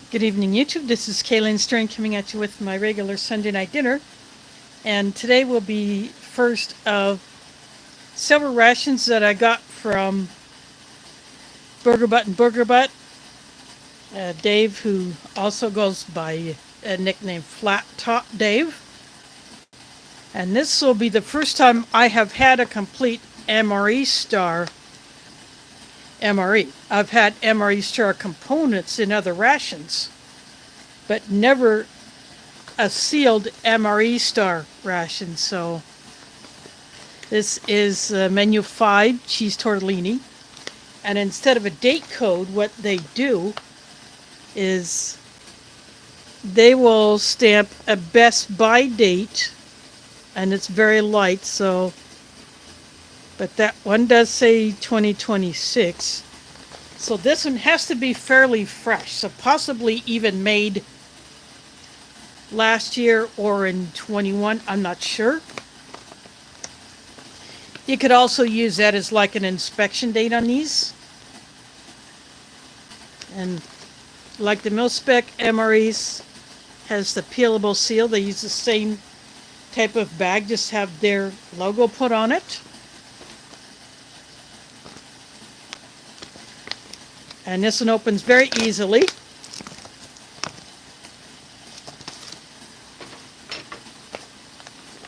Good evening, YouTube. This is Kaylin Stern coming at you with my regular Sunday night dinner. And today will be first of several rations that I got from Burger Butt and Burger Butt. Dave, who also goes by a nickname Flat Top Dave. And this will be the first time I have had a complete MRE star MRE. I've had MRE star components in other rations, but never a sealed MRE star ration. So this is menu 5 cheese tortellini. And instead of a date code, what they do is they will stamp a best by date, and it's very light, so but that one does say 2026. So this one has to be fairly fresh, so possibly even made last year or in 21, I'm not sure. You could also use that as like an inspection date on these. And like the mil-spec MREs has the peelable seal, they use the same type of bag, just have their logo put on it. And this one opens very easily.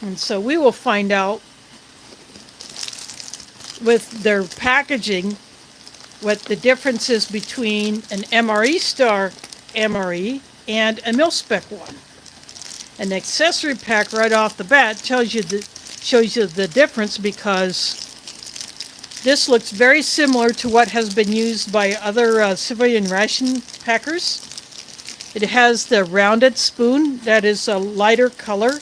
And so we will find out with their packaging what the difference is between an MRE star MRE and a mil-spec one. An accessory pack right off the bat shows you the difference, because this looks very similar to what has been used by other civilian ration packers. It has the rounded spoon that is a lighter color,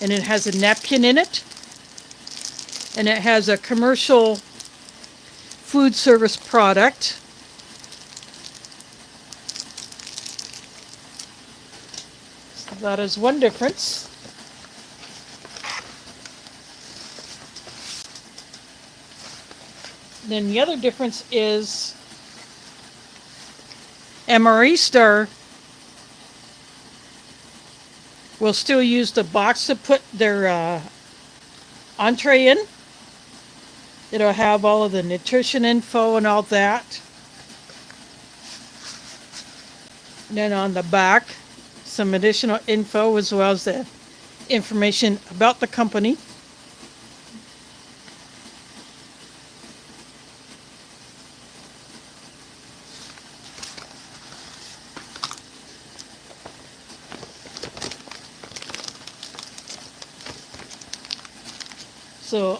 and it has a napkin in it, and it has a commercial food service product. So that is one difference. Then the other difference is MRE Star will still use the box to put their entree in. It'll have all of the nutrition info and all that. And then on the back, some additional info as well as the information about the company. So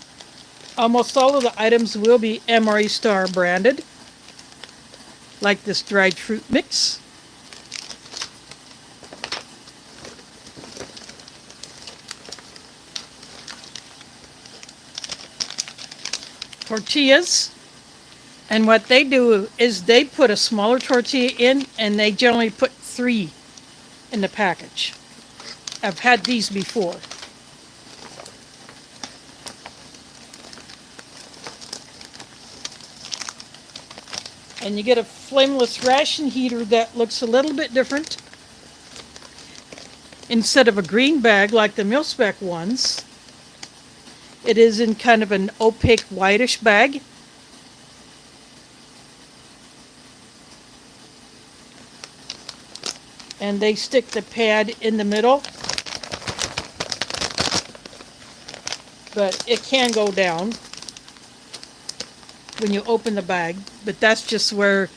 almost all of the items will be MRE Star branded, like this dried fruit mix. Tortillas, and what they do is they put a smaller tortilla in, and they generally put 3 in the package. I've had these before. And you get a flameless ration heater that looks a little bit different. Instead of a green bag like the mil-spec ones, it is in kind of an opaque whitish bag. And they stick the pad in the middle, but it can go down when you open the bag, but that's just where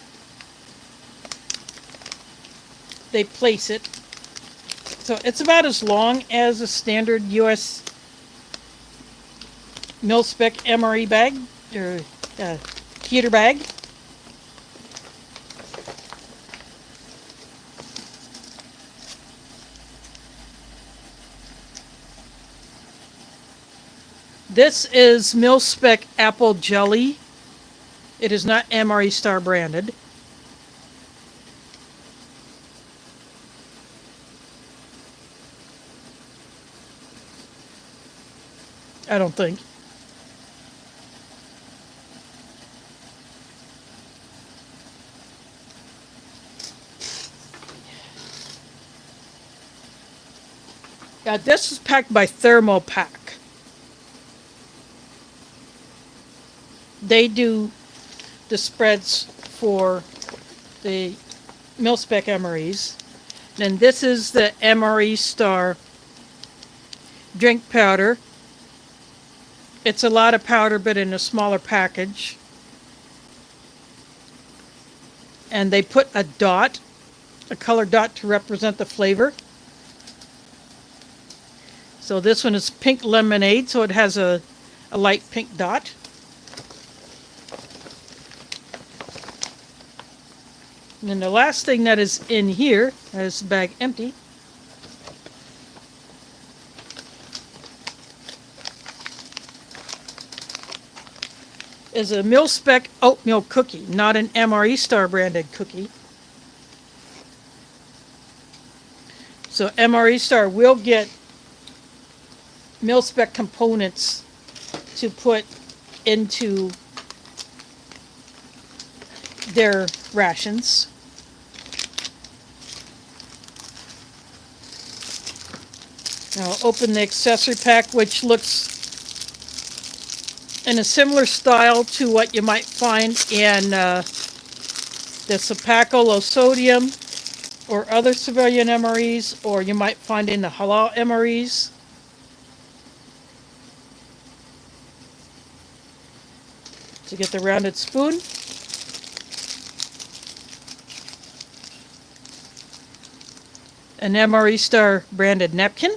they place it. So it's about as long as a standard US mil-spec MRE bag, or heater bag. This is mil-spec apple jelly. It is not MRE Star branded. I don't think. This is packed by Thermopack. They do the spreads for the mil-spec MREs. Then this is the MRE Star drink powder. It's a lot of powder, but in a smaller package. And they put a dot, a color dot to represent the flavor. So this one is pink lemonade, so it has a light pink dot. And then the last thing that is in here, is the bag empty, is a mil-spec oatmeal cookie, not an MRE Star branded cookie. So MRE Star will get mil-spec components to put into their rations. Now I'll open the accessory pack, which looks in a similar style to what you might find in the Sapaco low sodium or other civilian MREs, or you might find in the halal MREs. To get the rounded spoon. An MRE Star branded napkin.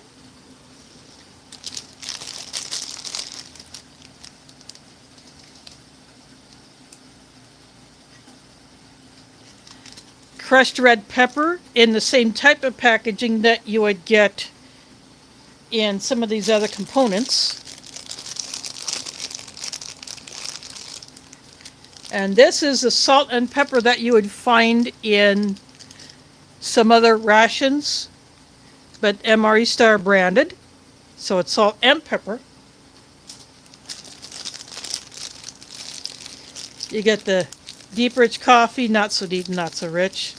Crushed red pepper in the same type of packaging that you would get in some of these other components. And this is the salt and pepper that you would find in some other rations, but MRE Star branded. So it's salt and pepper. You get the deep rich coffee, not so deep, not so rich.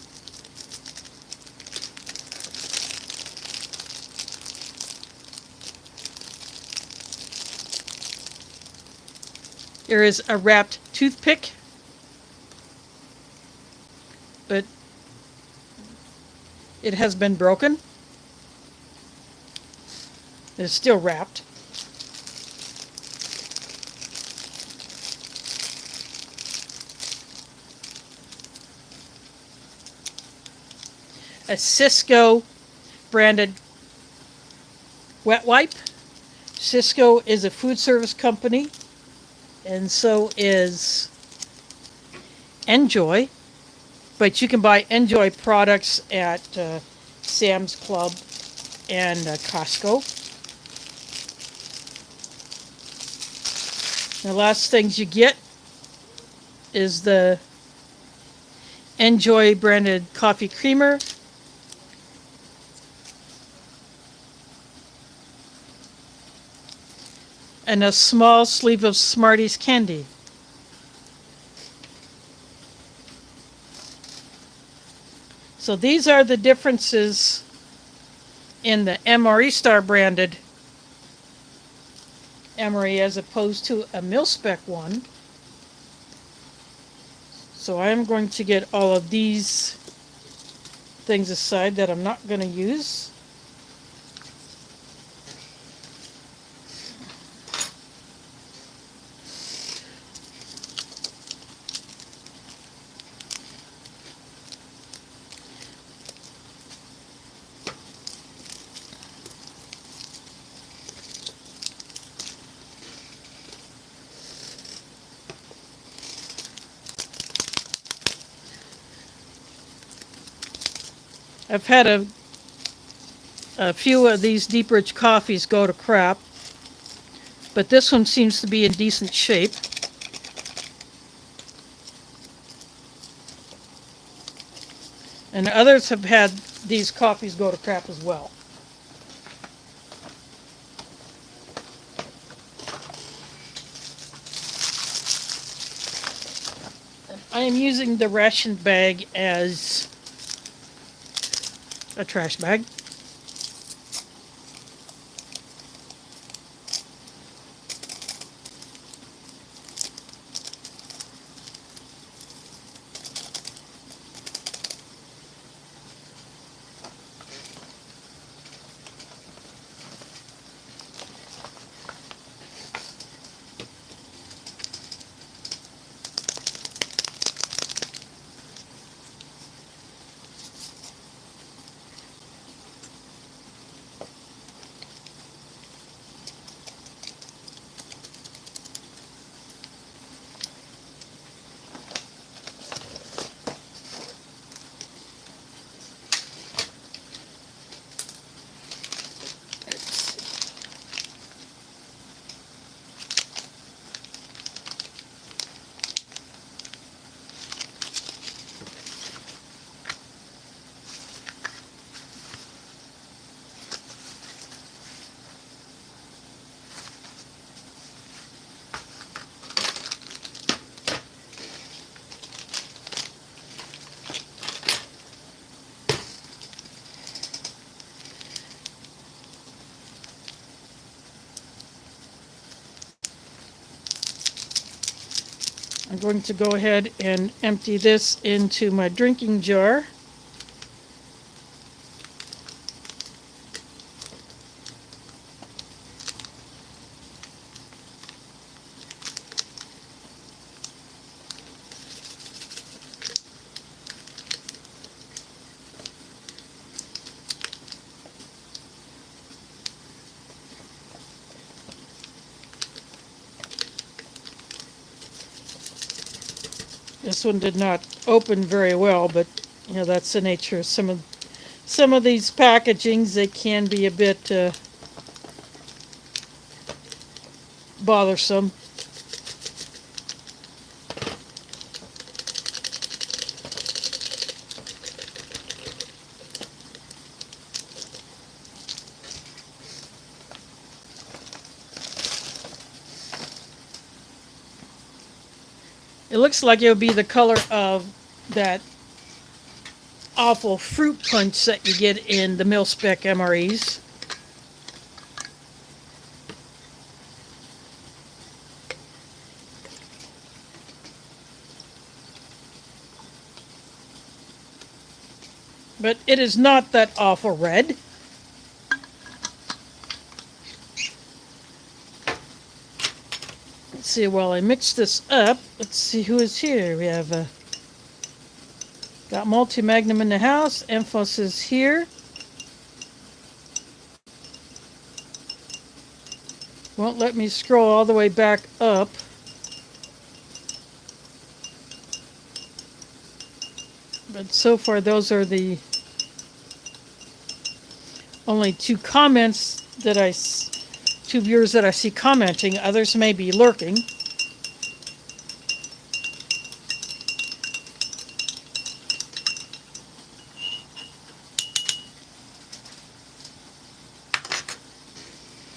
There is a wrapped toothpick, but it has been broken. It's still wrapped. A Cisco branded wet wipe. Cisco is a food service company, and so is Enjoy. But you can buy Enjoy products at Sam's Club and Costco. The last things you get is the Enjoy branded coffee creamer. And a small sleeve of Smarties candy. So these are the differences in the MRE Star branded MRE as opposed to a mil-spec one. So I'm going to get all of these things aside that I'm not going to use. I've had a few of these deep rich coffees go to crap, but this one seems to be in decent shape. And others have had these coffees go to crap as well. And I am using the ration bag as a trash bag. I'm going to go ahead and empty this into my drinking jar. This one did not open very well, but that's the nature of some of these packagings. They can be a bit bothersome. It looks like it would be the color of that awful fruit punch that you get in the mil-spec MREs. But it is not that awful red. Let's see, while I mix this up, let's see who is here. We have got Multi-Magnum in the house. Enfos is here. Won't let me scroll all the way back up. But so far, those are the only two comments that two viewers that I see commenting. Others may be lurking.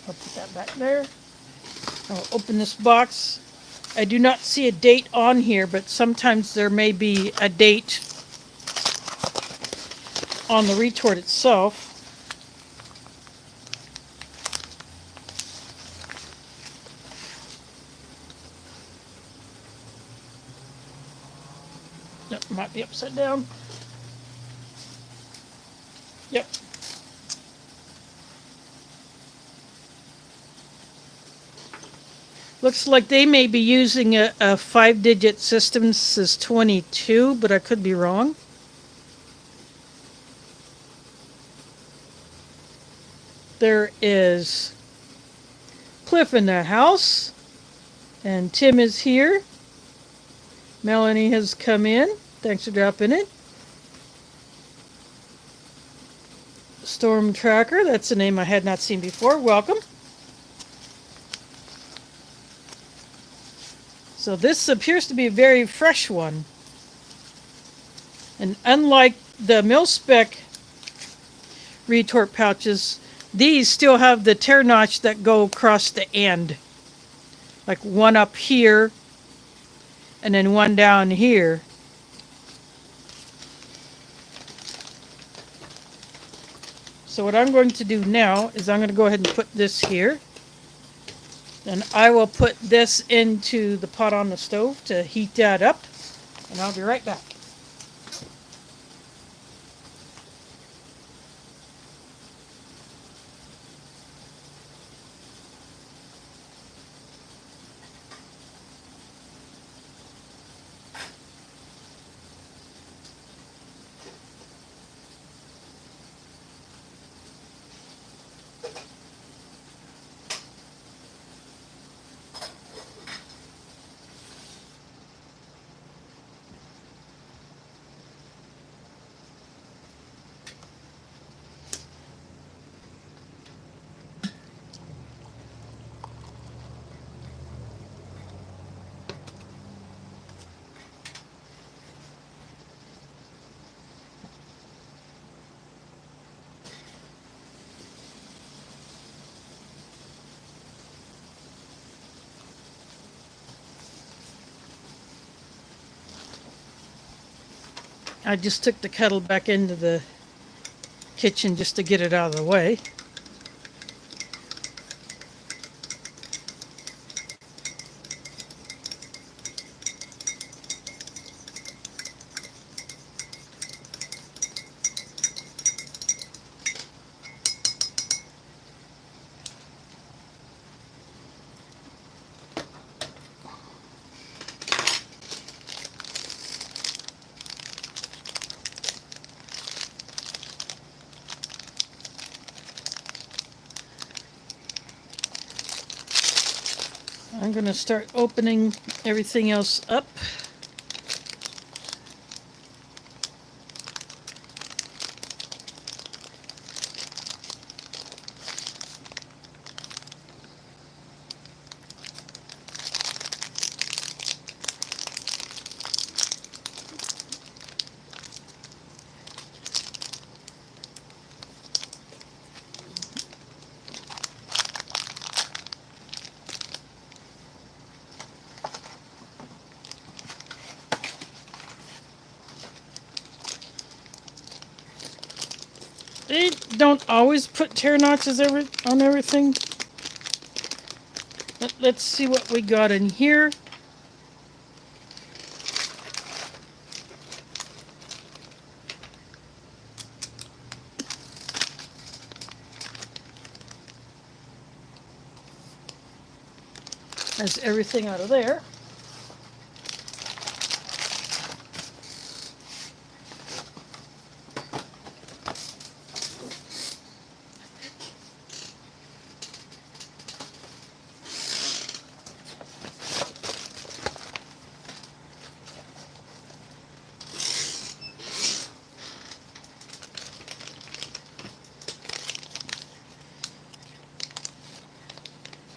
I'll put that back there. I'll open this box. I do not see a date on here, but sometimes there may be a date on the retort itself. Nope, might be upside down. Yep. Looks like they may be using a 5-digit system. This is 22, but I could be wrong. There is Cliff in the house, and Tim is here. Melanie has come in. Thanks for dropping it. Storm Tracker, that's a name I had not seen before. Welcome. So this appears to be a very fresh one. And unlike the mil-spec retort pouches, these still have the tear notch that go across the end. Like one up here, and then one down here. So what I'm going to do now is I'm going to go ahead and put this here. And I will put this into the pot on the stove to heat that up. And I'll be right back. I just took the kettle back into the kitchen just to get it out of the way. I'm going to start opening everything else up. They don't always put tear notches on everything. Let's see what we got in here. That's everything out of there.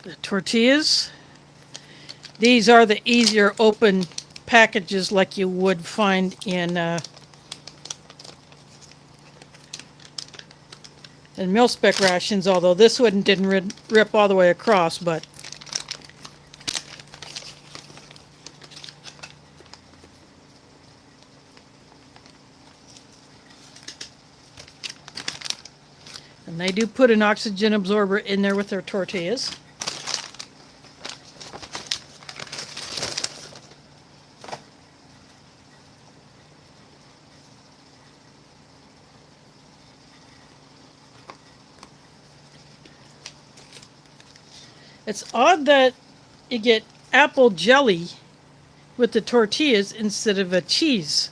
The tortillas. These are the easier open packages like you would find in mil-spec rations, although this one didn't rip all the way across, but and they do put an oxygen absorber in there with their tortillas. It's odd that you get apple jelly with the tortillas instead of a cheese.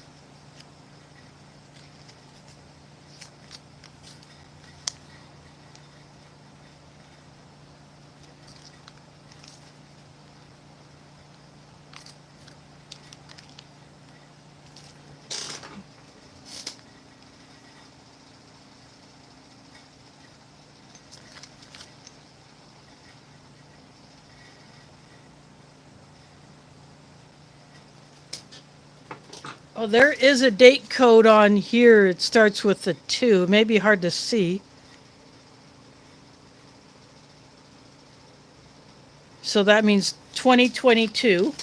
Oh, there is a date code on here. It starts with a 2. It may be hard to see. So that means 2022.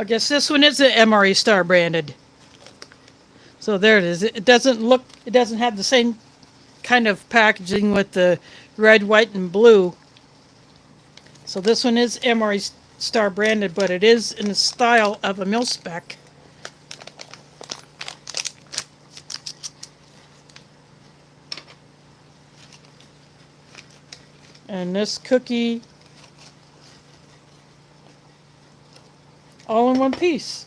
I guess this one is the MRE Star branded. So there it is. It doesn't have the same kind of packaging with the red, white, and blue. So this one is MRE Star branded, but it is in the style of a mil-spec. And this cookie, all in one piece.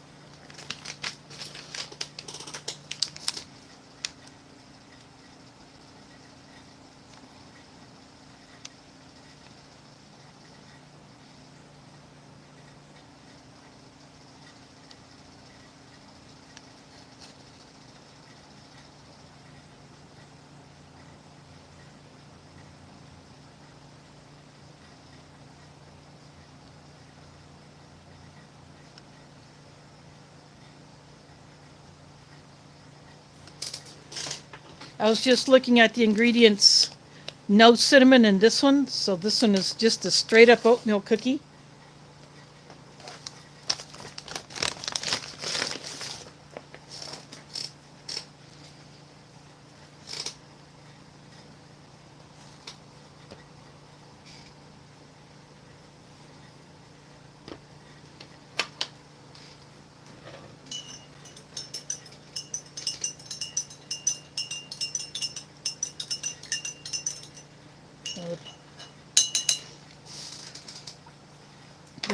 I was just looking at the ingredients. No cinnamon in this one, so this one is just a straight up oatmeal cookie.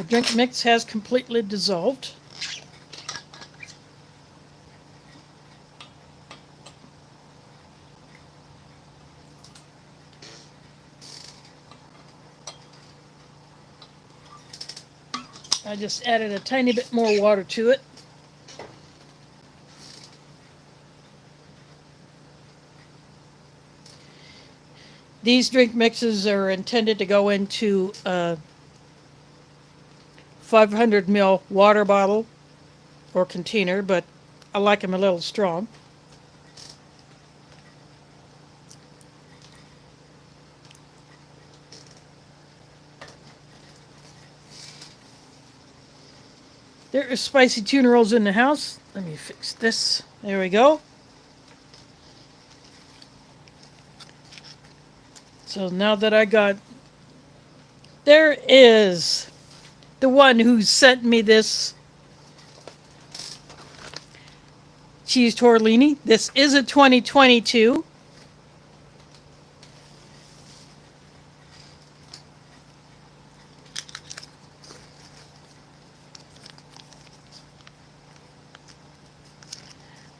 drink mix has completely dissolved. I just added a tiny bit more water to it. These drink mixes are intended to go into a 500 ml water bottle or container, but I like them a little strong. There are spicy tuna rolls in the house. Let me fix this. There we go. So now that I got... There is the one who sent me this cheese tortellini. This is a 2022.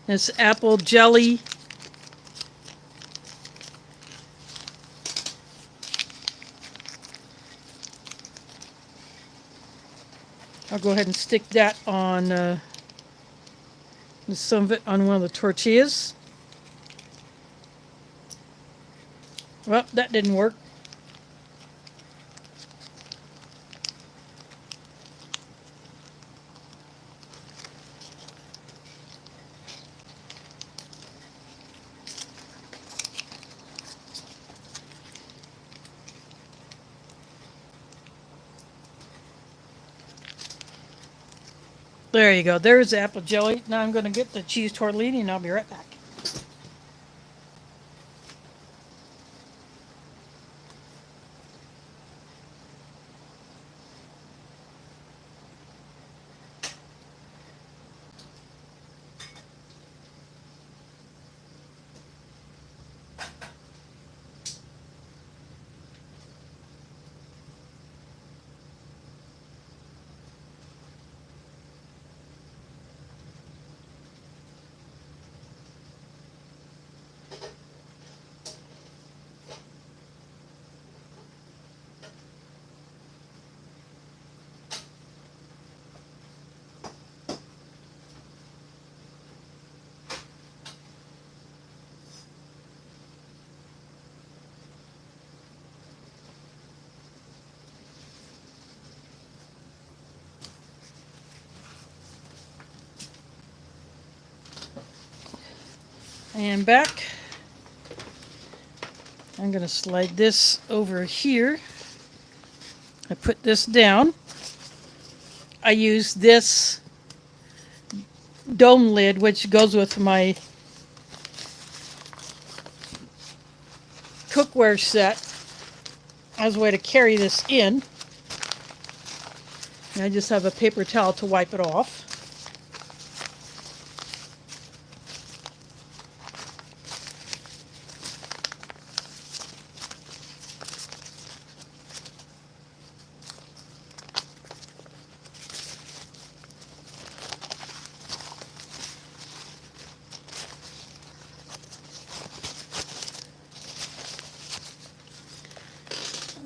This apple jelly. I'll go ahead and stick that on some of it on one of the tortillas. Well, that didn't work. There you go. There's the apple jelly. Now I'm going to get the cheese tortellini and I'll be right back. And back. I'm going to slide this over here. I put this down. I use this dome lid, which goes with my cookware set, as a way to carry this in. And I just have a paper towel to wipe it off.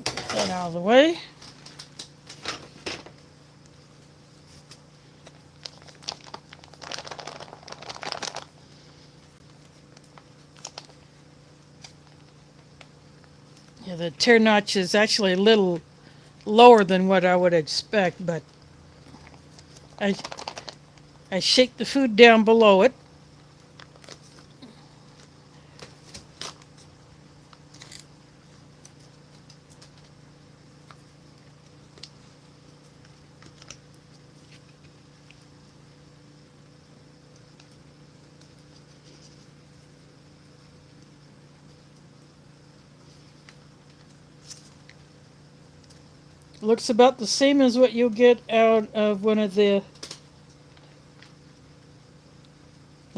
Get that out of the way. Yeah, the tear notch is actually a little lower than what I would expect, but I shake the food down below it. Looks about the same as what you'll get out of one of the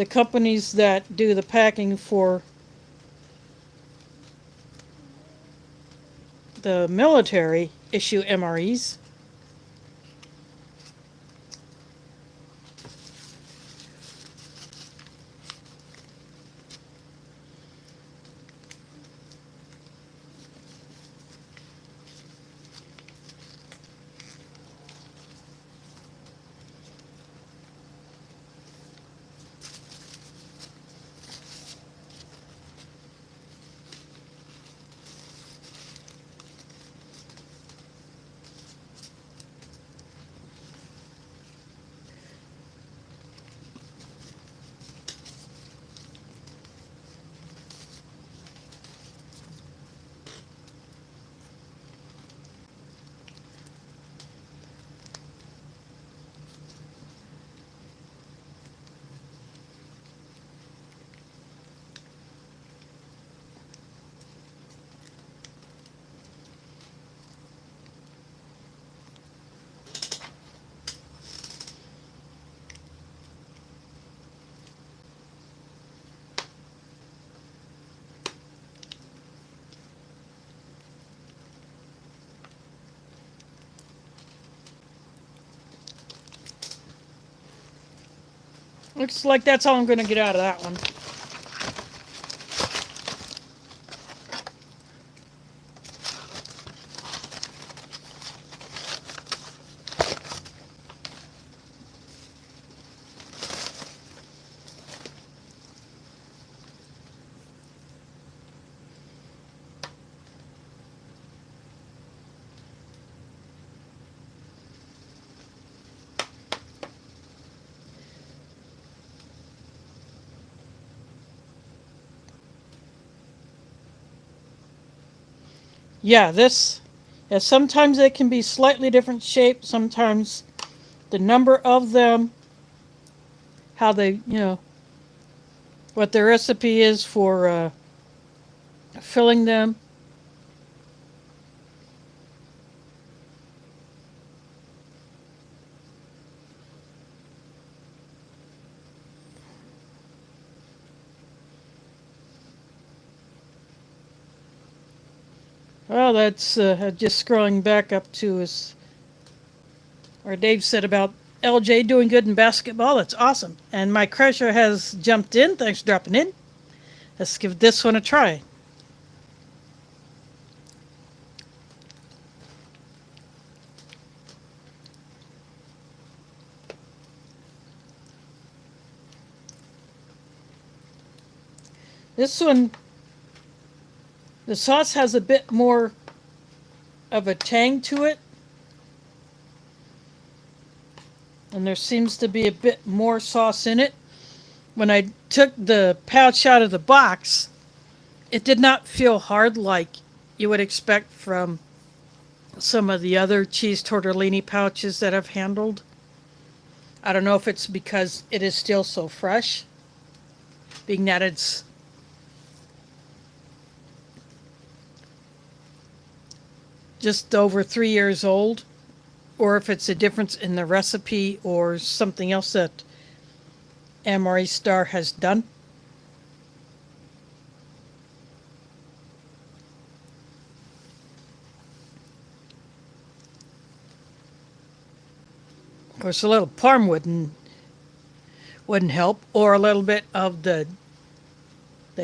companies that do the packing for the military issue MREs. Looks like that's all I'm going to get out of that one. Yeah, this. Yeah, sometimes they can be slightly different shape. Sometimes the number of them, how they, what the recipe is for filling them. Well, that's just scrolling back up to his, or Dave said about LJ doing good in basketball. That's awesome. And my crusher has jumped in. Thanks for dropping in. Let's give this one a try. This one, the sauce has a bit more of a tang to it. And there seems to be a bit more sauce in it. When I took the pouch out of the box, it did not feel hard like you would expect from some of the other cheese tortellini pouches that I've handled. I don't know if it's because it is still so fresh, being that it's just over 3 years old, or if it's a difference in the recipe or something else that MRE Star has done. Of course, a little parm wouldn't help, or a little bit of the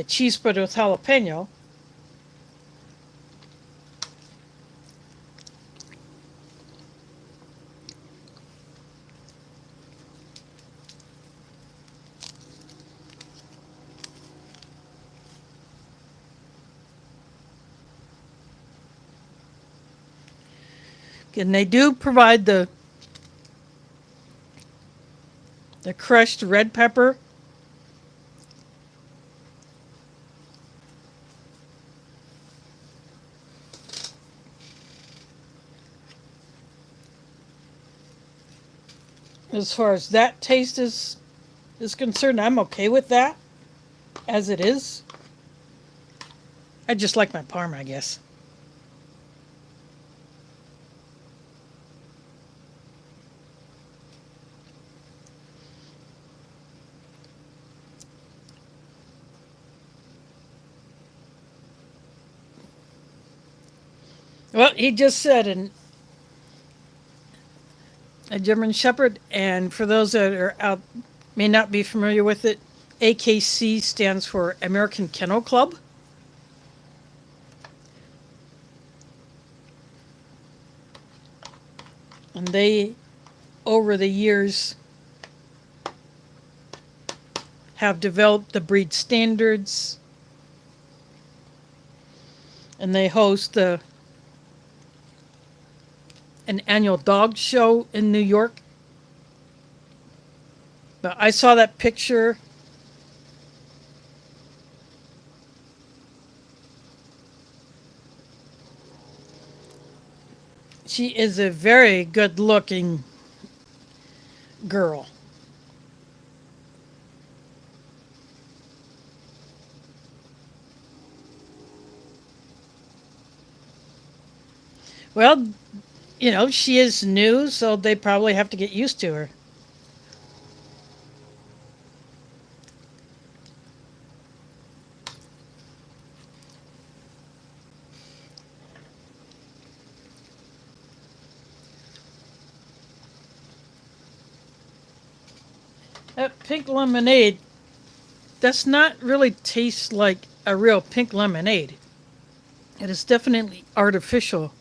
cheese spread with jalapeno. And they do provide the crushed red pepper. As far as that taste is concerned, I'm okay with that as it is. I just like my parm, I guess. Well, he just said a German Shepherd, and for those that are out may not be familiar with it, AKC stands for American Kennel Club. And they, over the years, have developed the breed standards, and they host an annual dog show in New York. But I saw that picture. She is a very good looking girl. Well, she is new, so they probably have to get used to her. That pink lemonade does not really taste like a real pink lemonade. It is definitely artificial.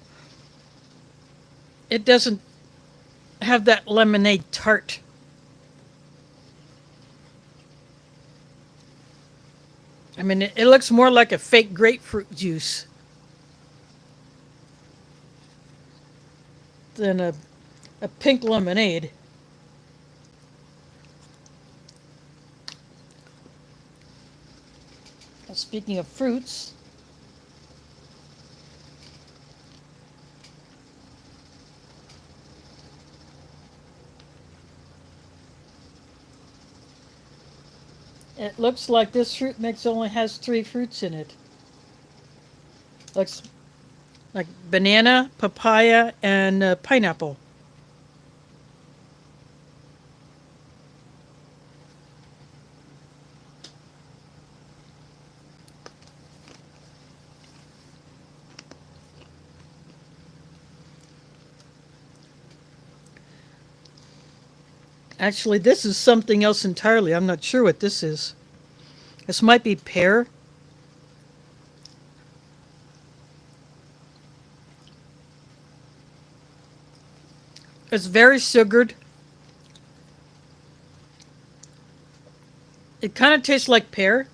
It doesn't have that lemonade tart. I mean, it looks more like a fake grapefruit juice than a pink lemonade. Speaking of fruits, it looks like this fruit mix only has 3 fruits in it. Looks like banana, papaya, and pineapple. Actually, this is something else entirely. I'm not sure what this is. This might be pear. It's very sugared. It kind of tastes like pear.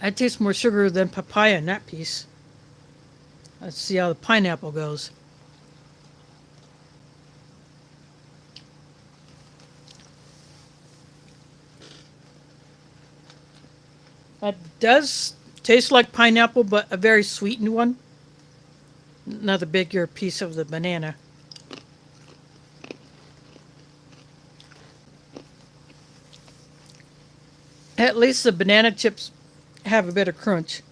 I taste more sugar than papaya in that piece. Let's see how the pineapple goes. That does taste like pineapple, but a very sweetened one. Another bigger piece of the banana. At least the banana chips have a bit of crunch.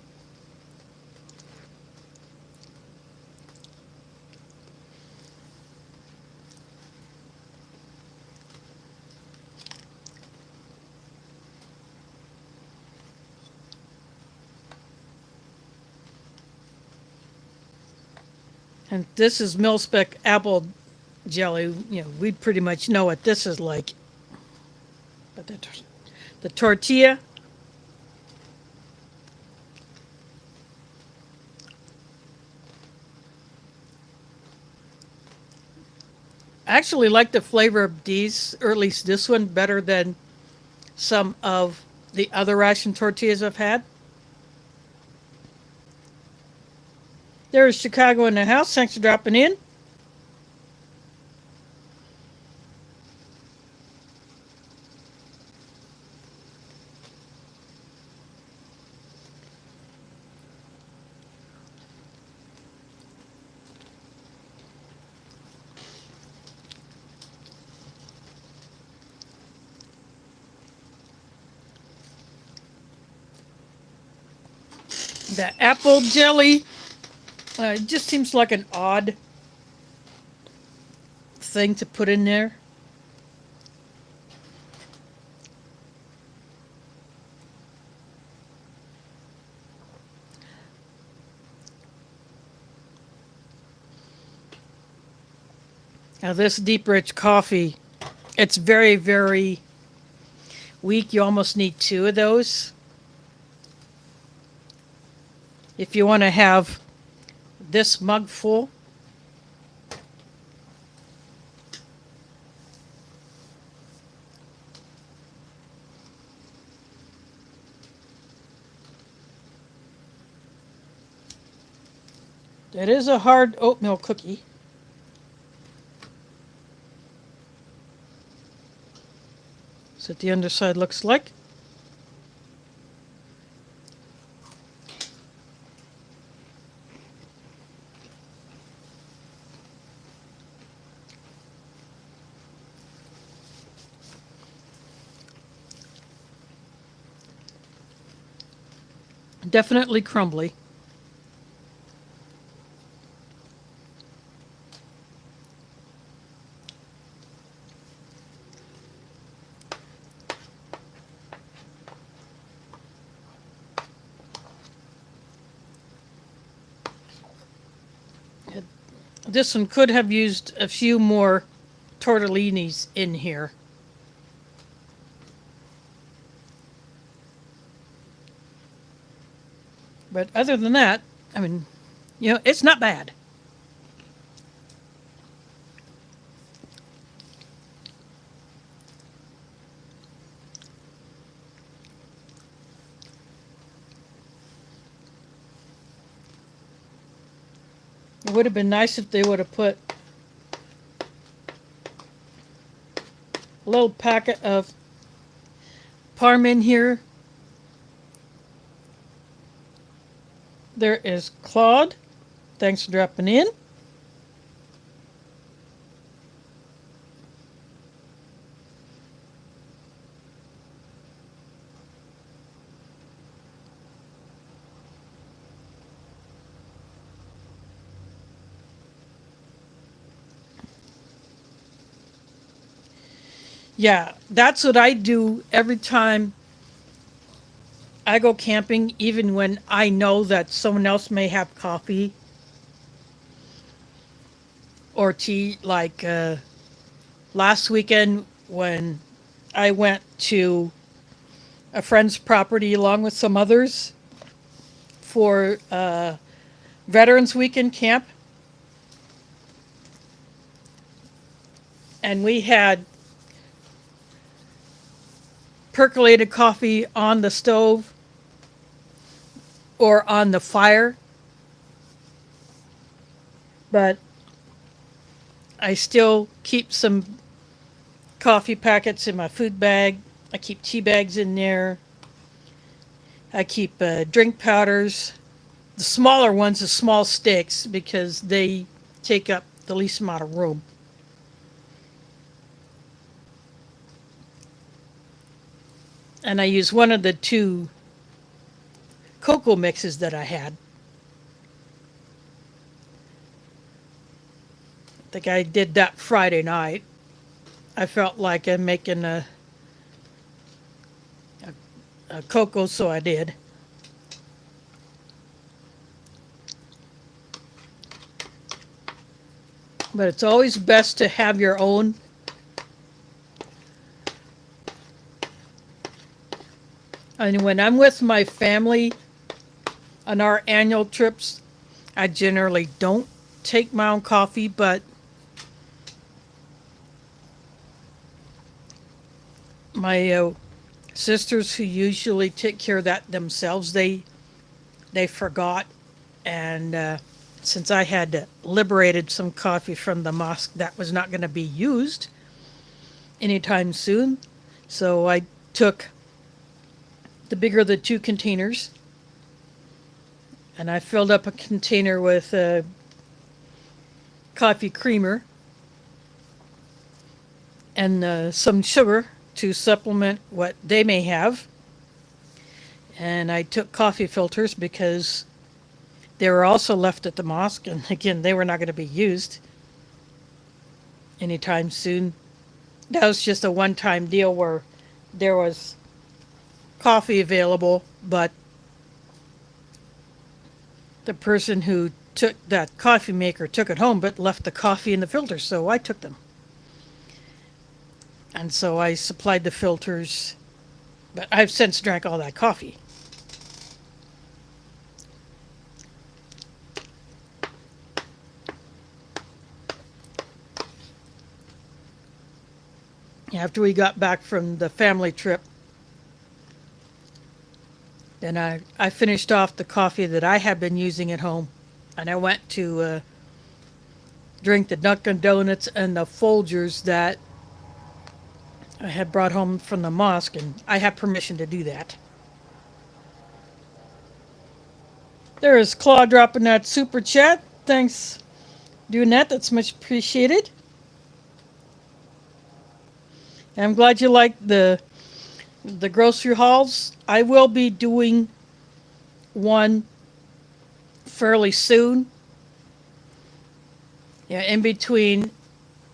And this is mil-spec apple jelly. You know, we pretty much know what this is like. But the tortilla, I actually like the flavor of these, or at least this one, better than some of the other ration tortillas I've had. There's Chicago in the house. Thanks for dropping in. The apple jelly it just seems like an odd thing to put in there. Now this deep rich coffee, it's very, very weak. You almost need 2 of those if you want to have this mug full. It is a hard oatmeal cookie. That's what the underside looks like. Definitely crumbly. This one could have used a few more tortellinis in here. But other than that, I mean, it's not bad. It would have been nice if they would have put a little packet of parm in here. There is Claude. Thanks for dropping in. Yeah, that's what I do every time I go camping, even when I know that someone else may have coffee or tea. Like last weekend when I went to a friend's property along with some others for Veterans Weekend camp. And we had percolated coffee on the stove or on the fire. But I still keep some coffee packets in my food bag. I keep tea bags in there. I keep drink powders. The smaller ones, the small sticks, because they take up the least amount of room. And I use one of the two cocoa mixes that I had. I think I did that Friday night. I felt like I'm making a cocoa, so I did. But it's always best to have your own. And when I'm with my family on our annual trips, I generally don't take my own coffee, but my sisters who usually take care of that themselves, they forgot, and since I had liberated some coffee from the mosque that was not going to be used anytime soon, so I took the bigger of the two containers, and I filled up a container with coffee creamer and some sugar to supplement what they may have. And I took coffee filters because they were also left at the mosque, and again, they were not going to be used anytime soon. That was just a one-time deal where there was coffee available, but the person who took that coffee maker took it home but left the coffee in the filters, so I took them. And so I supplied the filters, but I've since drank all that coffee. After we got back from the family trip, then I finished off the coffee that I had been using at home, and I went to drink the Dunkin' Donuts and the Folgers that I had brought home from the mosque, and I have permission to do that. There is Claude dropping that super chat. Thanks doing that. That's much appreciated. And I'm glad you like the grocery hauls. I will be doing one fairly soon. Yeah, in between,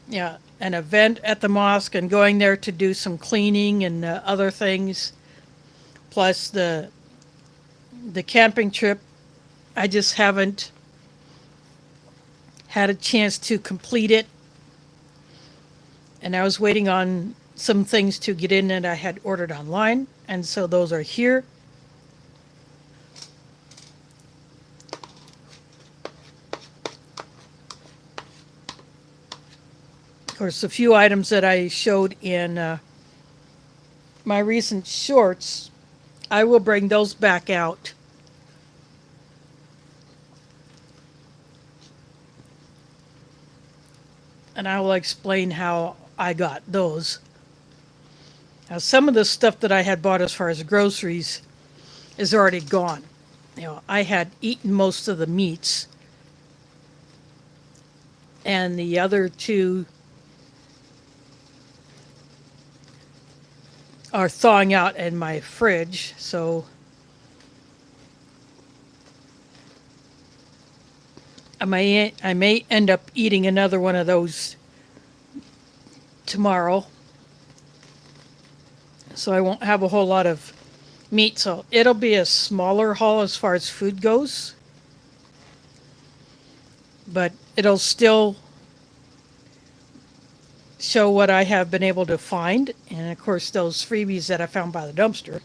yeah, an event at the mosque and going there to do some cleaning and other things, plus the camping trip. I just haven't had a chance to complete it, and I was waiting on some things to get in that I had ordered online, and so those are here. Of course, a few items that I showed in my recent shorts, I will bring those back out. And I will explain how I got those. Now, some of the stuff that I had bought as far as groceries is already gone. I had eaten most of the meats, and the other two are thawing out in my fridge, so I may end up eating another one of those tomorrow. So I won't have a whole lot of meat, so it'll be a smaller haul as far as food goes, but it'll still show what I have been able to find, and of course those freebies that I found by the dumpster.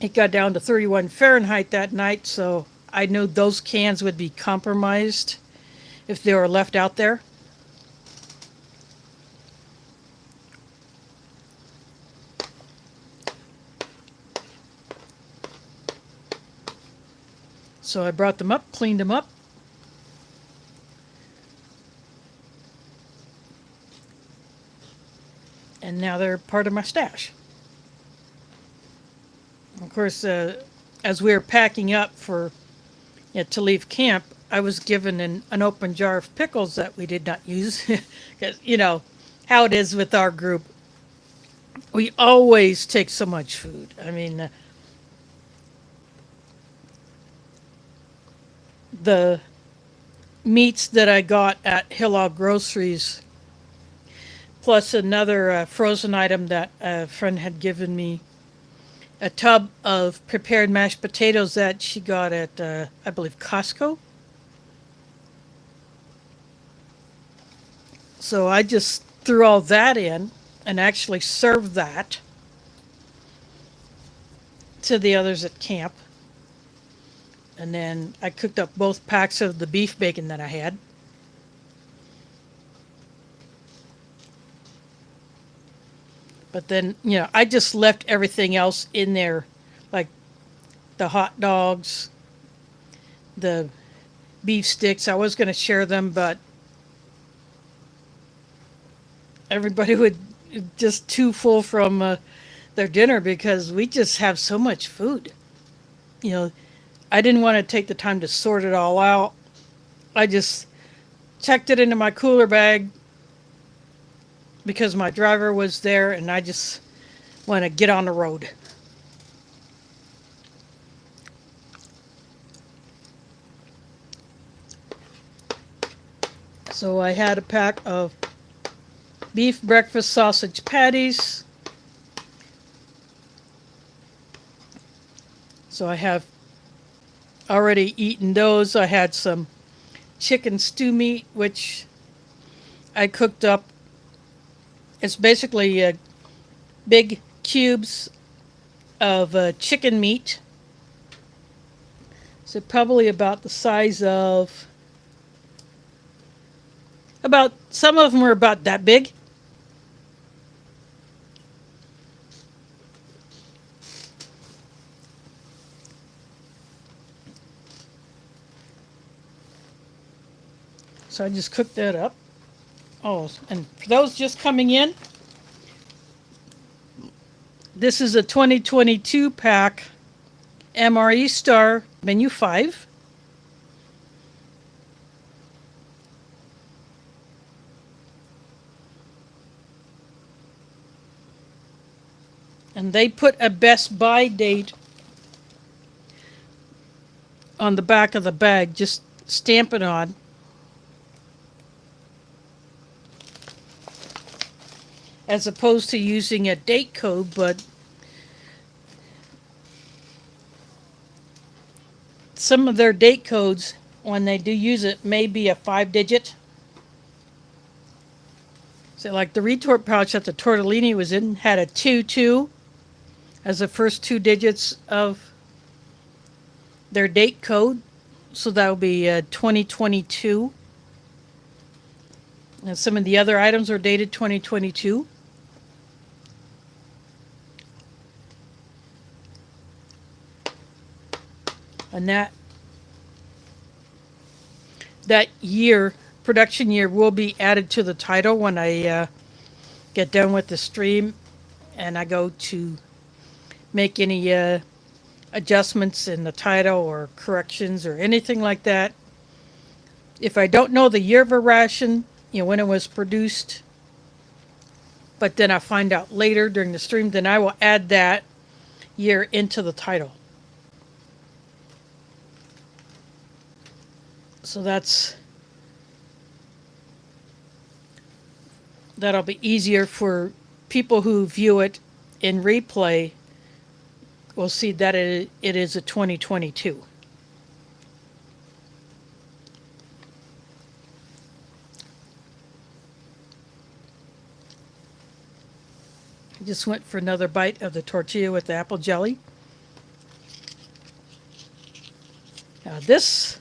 It got down to 31 Fahrenheit that night, so I knew those cans would be compromised if they were left out there. So I brought them up, cleaned them up. And now they're part of my stash. Of course, as we were packing up to leave camp, I was given an open jar of pickles that we did not use. Because, how it is with our group. We always take so much food. I mean, the meats that I got at Hillog Groceries, plus another frozen item that a friend had given me, a tub of prepared mashed potatoes that she got at, I believe, Costco. So I just threw all that in and actually served that to the others at camp. And then I cooked up both packs of the beef bacon that I had. But then, I just left everything else in there, like the hot dogs, the beef sticks. I was going to share them, but everybody would just too full from their dinner because we just have so much food. I didn't want to take the time to sort it all out. I just checked it into my cooler bag because my driver was there and I just want to get on the road. So I had a pack of beef breakfast sausage patties. So I have already eaten those. I had some chicken stew meat, which I cooked up. It's basically big cubes of chicken meat. So probably about the size of, some of them were about that big. So I just cooked that up. Oh, and for those just coming in, this is a 2022 pack MRE Star Menu 5. And they put a Best Buy date on the back of the bag, just stamp it on. As opposed to using a date code, but some of their date codes, when they do use it, may be a 5-digit. So like the retort pouch that the Tortellini was in had a 2-2 as the first 2 digits of their date code. So that would be 2022. And some of the other items are dated 2022. And that year, production year, will be added to the title when I get done with the stream and I go to make any adjustments in the title or corrections or anything like that. If I don't know the year of a ration, when it was produced, but then I find out later during the stream, then I will add that year into the title. So that'll be easier for people who view it in replay. Will see that it is a 2022. I just went for another bite of the tortilla with the apple jelly. Now this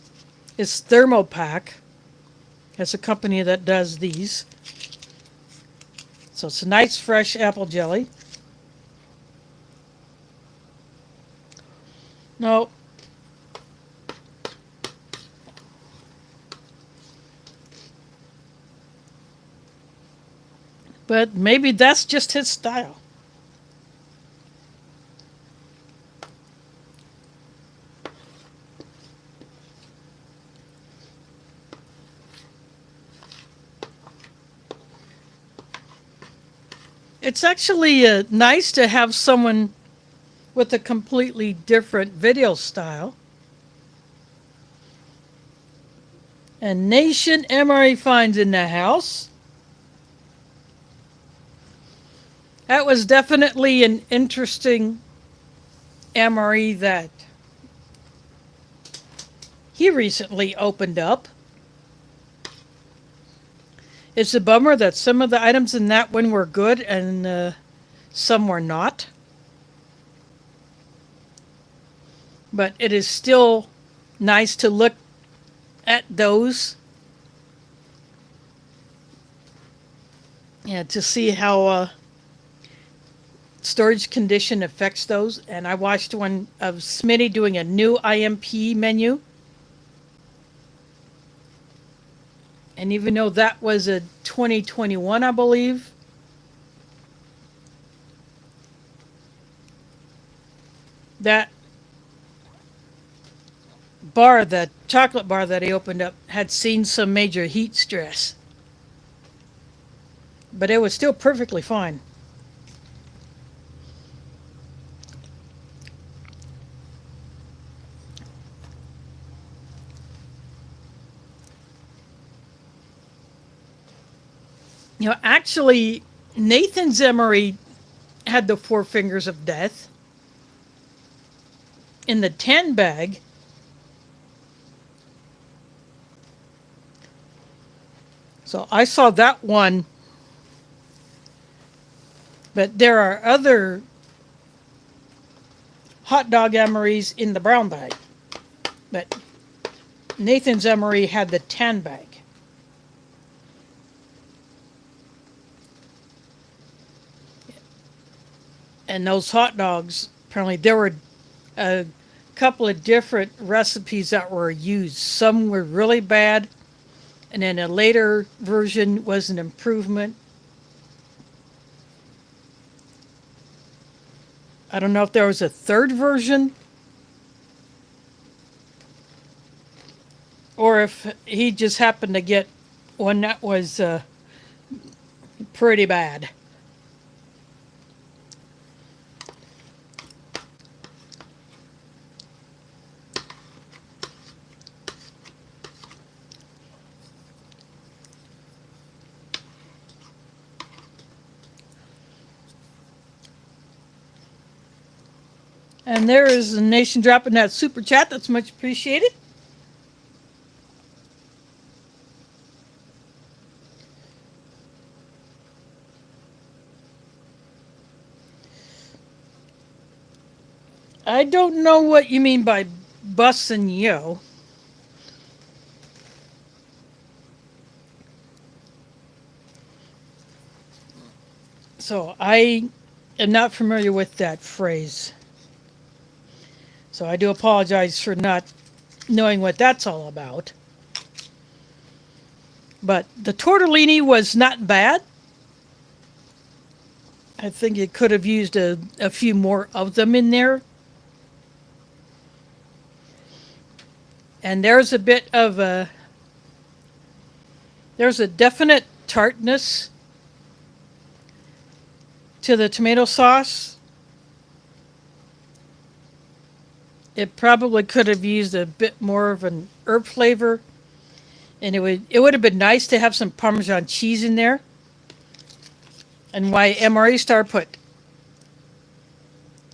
is Thermopack. It's a company that does these. So it's a nice fresh apple jelly. No. But maybe that's just his style. It's actually nice to have someone with a completely different video style. And Nation MRE finds in the house. That was definitely an interesting MRE that he recently opened up. It's a bummer that some of the items in that one were good and some were not. But it is still nice to look at those. Yeah, to see how storage condition affects those. And I watched one of Smitty doing a new IMP menu. And even though that was a 2021, I believe, that bar, that chocolate bar that he opened up, had seen some major heat stress. But it was still perfectly fine. Actually, Nathan's MRE had the 4 fingers of death in the 10 bag. So I saw that one. But there are other hot dog MREs in the brown bag. But Nathan's MRE had the 10 bag. And those hot dogs, apparently there were a couple of different recipes that were used. Some were really bad, and then a later version was an improvement. I don't know if there was a third version, or if he just happened to get one that was pretty bad. And there is a nation dropping that super chat. That's much appreciated. I don't know what you mean by bus and yo. So I am not familiar with that phrase. So I do apologize for not knowing what that's all about. But the tortellini was not bad. I think it could have used a few more of them in there. And there's a bit of there's a definite tartness to the tomato sauce. It probably could have used a bit more of an herb flavor. And it would have been nice to have some Parmesan cheese in there. And why MRE Star put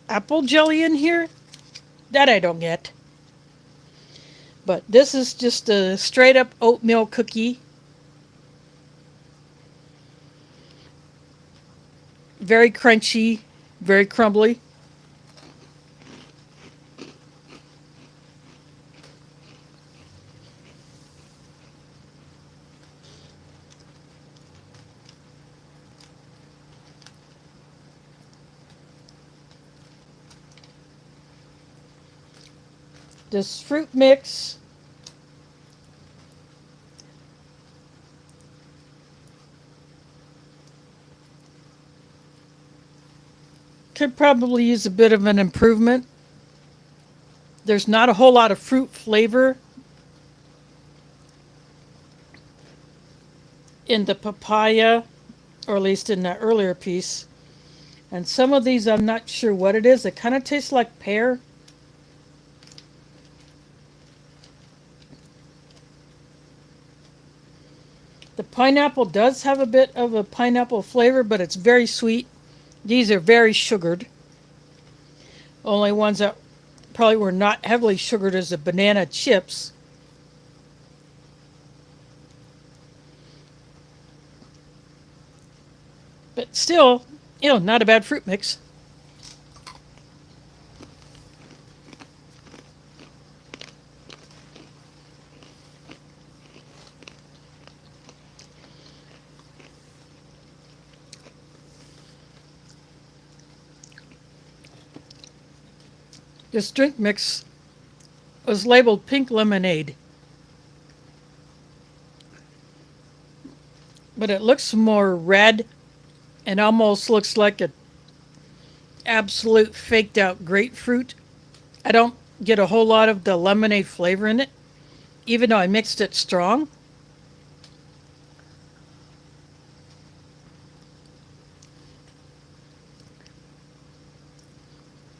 apple jelly in here, that I don't get. But this is just a straight up oatmeal cookie. Very crunchy, very crumbly. This fruit mix could probably use a bit of an improvement. There's not a whole lot of fruit flavor in the papaya, or at least in that earlier piece. And some of these, I'm not sure what it is. It kind of tastes like pear. The pineapple does have a bit of a pineapple flavor, but it's very sweet. These are very sugared. Only ones that probably were not heavily sugared is the banana chips. But still, not a bad fruit mix. This drink mix was labeled pink lemonade. But it looks more red and almost looks like an absolute faked out grapefruit. I don't get a whole lot of the lemonade flavor in it, even though I mixed it strong.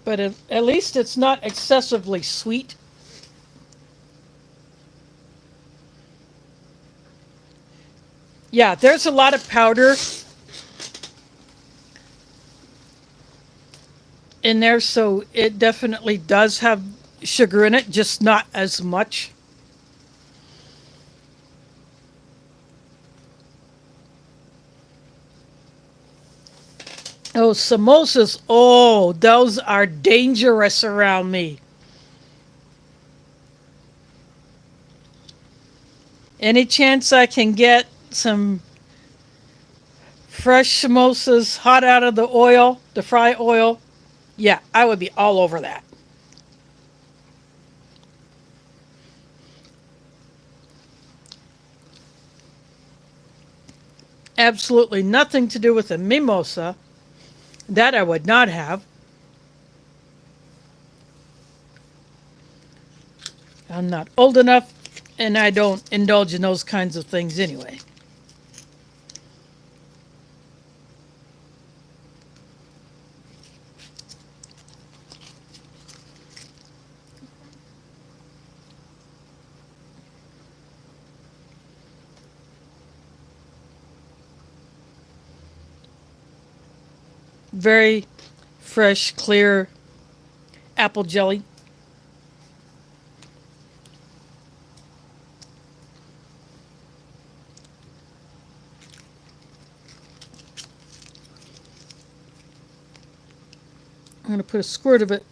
But at least it's not excessively sweet. Yeah, there's a lot of powder in there, so it definitely does have sugar in it, just not as much. Oh, samosas. Oh, those are dangerous around me. Any chance I can get some fresh samosas hot out of the oil, the fry oil, yeah, I would be all over that. Absolutely nothing to do with a mimosa. That I would not have. I'm not old enough, and I don't indulge in those kinds of things anyway. Very fresh, clear, apple jelly. I'm going to put a squirt of it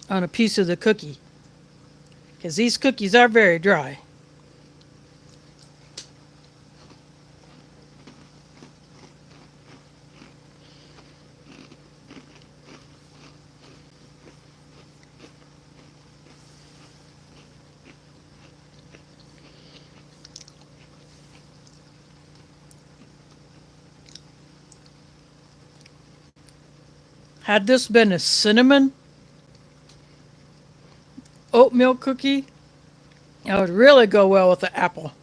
on a piece of the cookie, because these cookies are very dry. Had this been a cinnamon oatmeal cookie, it would really go well with the apple.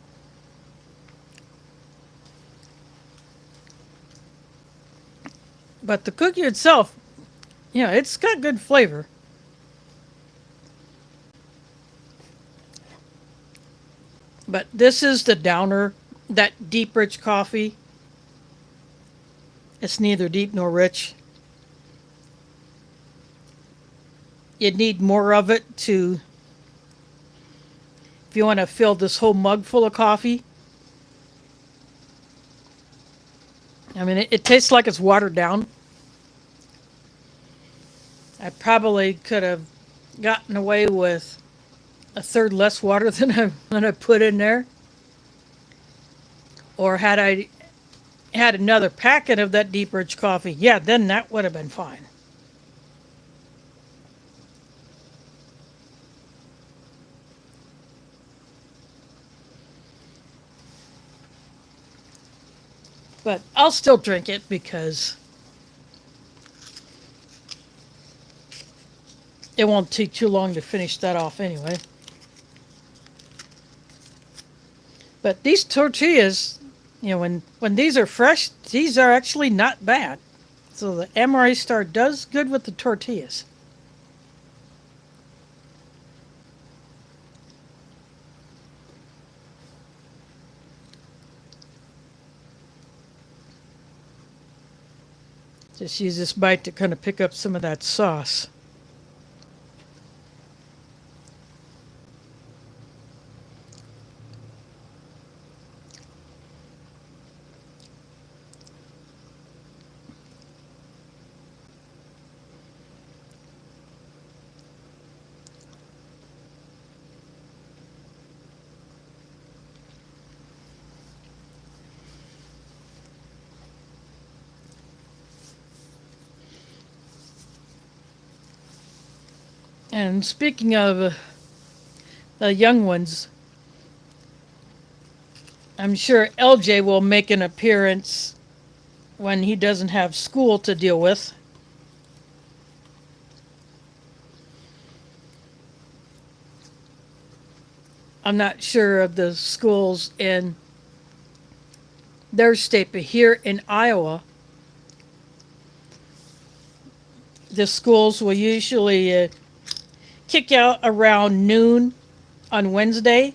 But the cookie itself, it's got good flavor. But this is the downer, that deep, rich coffee. It's neither deep nor rich. You'd need more of it if you want to fill this whole mug full of coffee. I mean, it tastes like it's watered down. I probably could have gotten away with a third less water than I put in there. Or had I had another packet of that deep rich coffee, then that would have been fine. But I'll still drink it because it won't take too long to finish that off anyway. But these tortillas, when these are fresh, these are actually not bad. So the MRE star does good with the tortillas. Just use this bite to kind of pick up some of that sauce. And speaking of the young ones, I'm sure LJ will make an appearance when he doesn't have school to deal with. I'm not sure of the schools in their state, but here in Iowa, the schools will usually kick out around noon on Wednesday.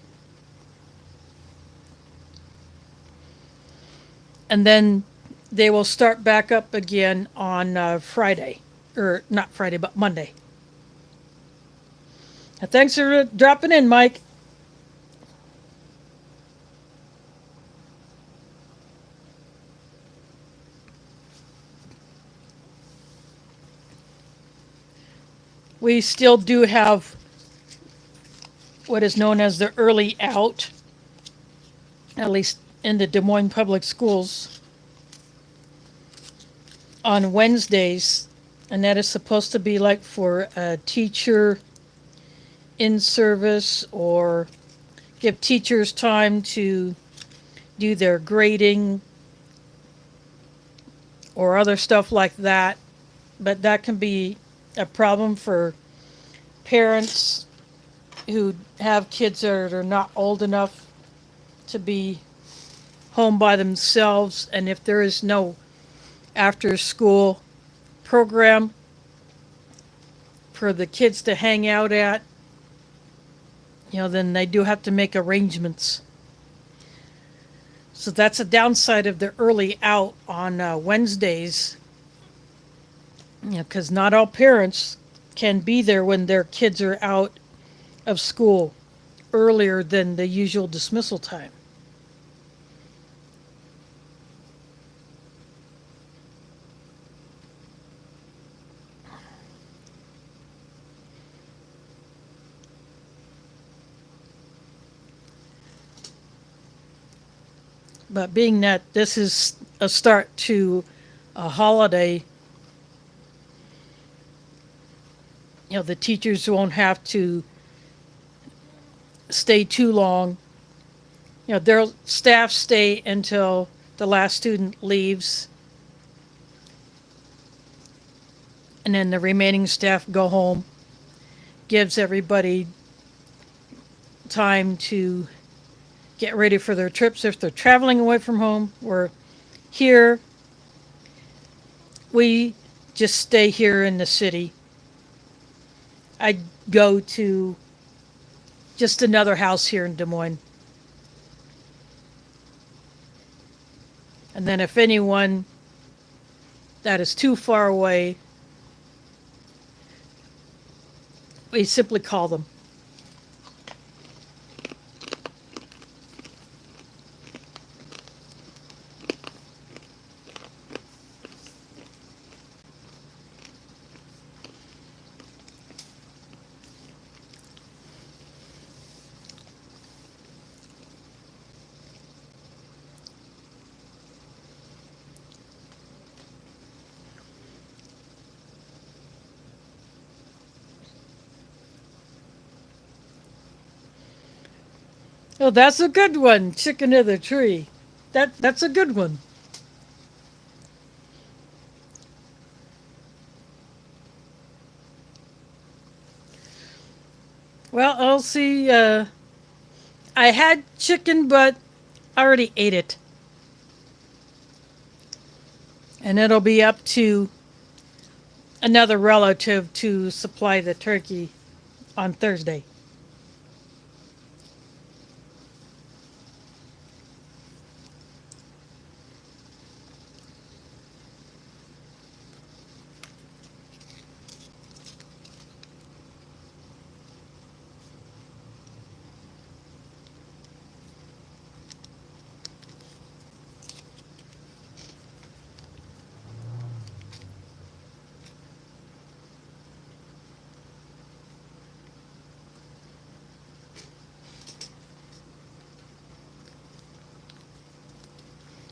And then they will start back up again on Friday. Or not Friday, but Monday. Thanks for dropping in, Mike. We still do have what is known as the early out, at least in the Des Moines Public Schools, on Wednesdays, and that is supposed to be like for a teacher in service or give teachers time to do their grading or other stuff like that. But that can be a problem for parents who have kids that are not old enough to be home by themselves, and if there is no after school program for the kids to hang out at, then they do have to make arrangements. So that's a downside of the early out on Wednesdays. Because not all parents can be there when their kids are out of school earlier than the usual dismissal time. But being that this is a start to a holiday, the teachers won't have to stay too long. Their staff stay until the last student leaves, and then the remaining staff go home. Gives everybody time to get ready for their trips if they're traveling away from home. We're here. We just stay here in the city. I go to just another house here in Des Moines. And then if anyone that is too far away, we simply call them. Oh, that's a good one. Chicken of the tree. That's a good one. Well, I'll see. I had chicken, but I already ate it. And it'll be up to another relative to supply the turkey on Thursday.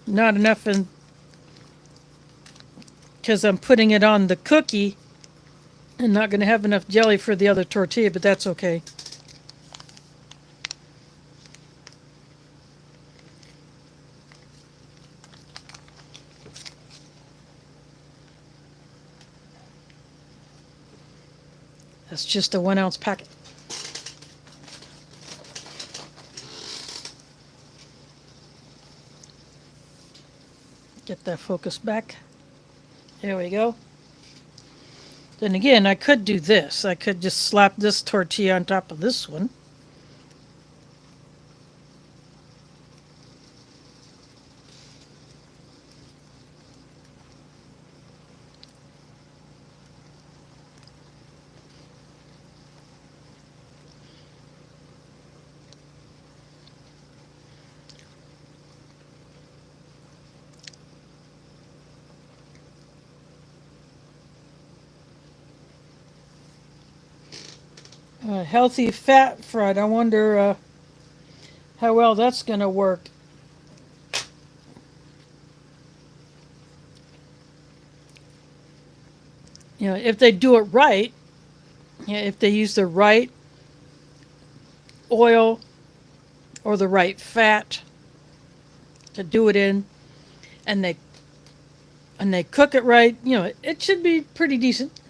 Not enough in because I'm putting it on the cookie and not going to have enough jelly for the other tortilla, but that's okay. That's just a 1 ounce packet. Get that focus back. There we go. Then again, I could do this. I could just slap this tortilla on top of this one. Healthy fat fried. I wonder how well that's going to work. If they do it right, if they use the right oil or the right fat to do it in, and they cook it right, it should be pretty decent.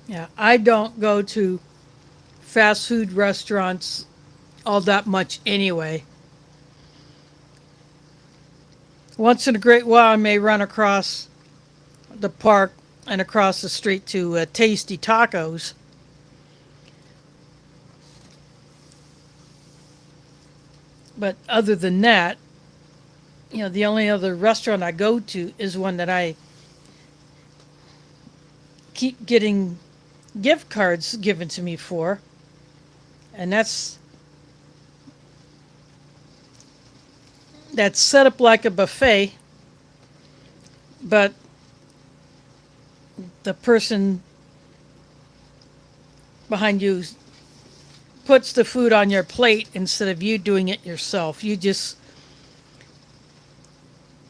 Yeah, I don't go to fast food restaurants all that much anyway. Once in a great while, I may run across the park and across the street to Tasty Tacos. But other than that, the only other restaurant I go to is one that I keep getting gift cards given to me for, and that's set up like a buffet, but the person behind you puts the food on your plate instead of you doing it yourself. You just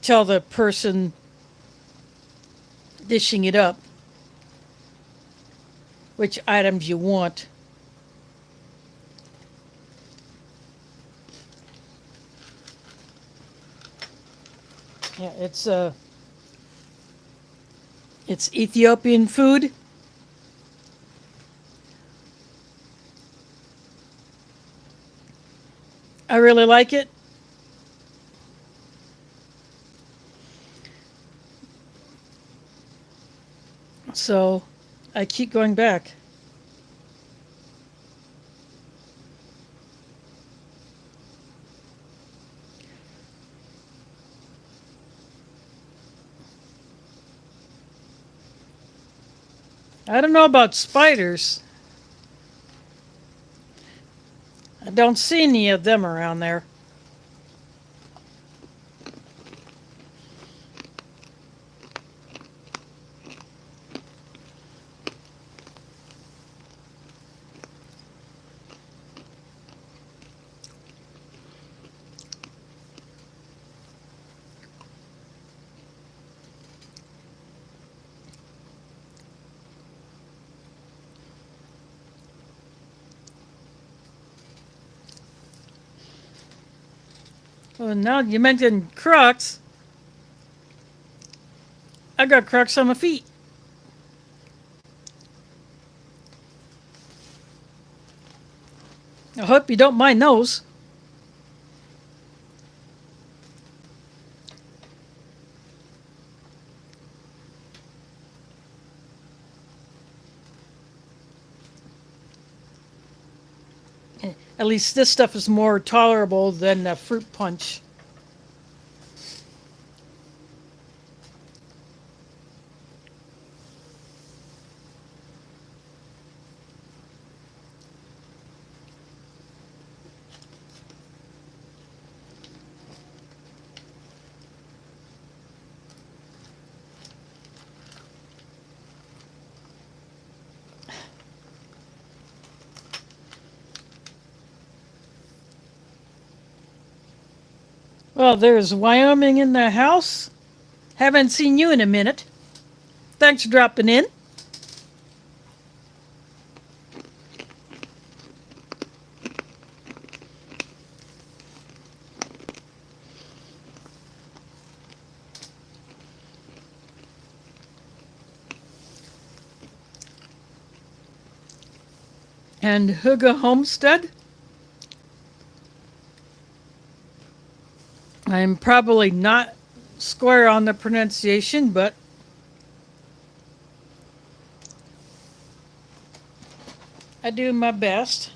tell the person dishing it up which items you want. Yeah, it's Ethiopian food. I really like it. So I keep going back. I don't know about spiders. I don't see any of them around there. Well, now you mentioned Crocs. I got Crocs on my feet. I hope you don't mind those. At least this stuff is more tolerable than fruit punch. Well, there's Wyoming in the house. Haven't seen you in a minute. Thanks for dropping in. And Huga Homestead. I'm probably not square on the pronunciation, but I do my best.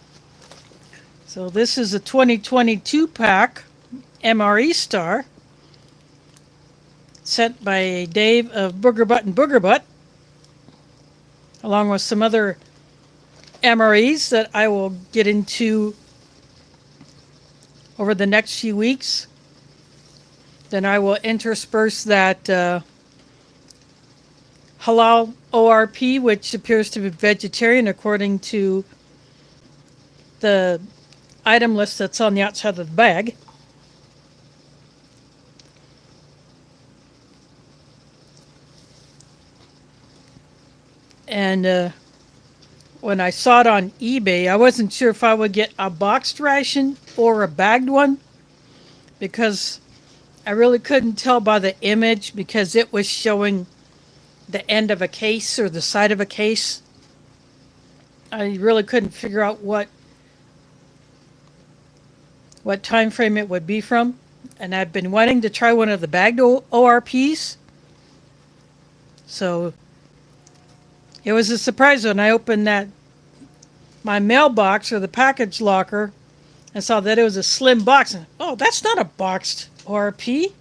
So this is a 2022 pack MRE star sent by Dave of Booger Butt and Booger Butt, along with some other MREs that I will get into over the next few weeks. Then I will intersperse that halal ORP, which appears to be vegetarian according to the item list that's on the outside of the bag. And when I saw it on eBay, I wasn't sure if I would get a boxed ration or a bagged one, because I really couldn't tell by the image because it was showing the end of a case or the side of a case. I really couldn't figure out what what time frame it would be from. And I've been wanting to try one of the bagged ORPs. So it was a surprise when I opened that my mailbox or the package locker and saw that it was a slim box. And, oh, that's not a boxed ORP.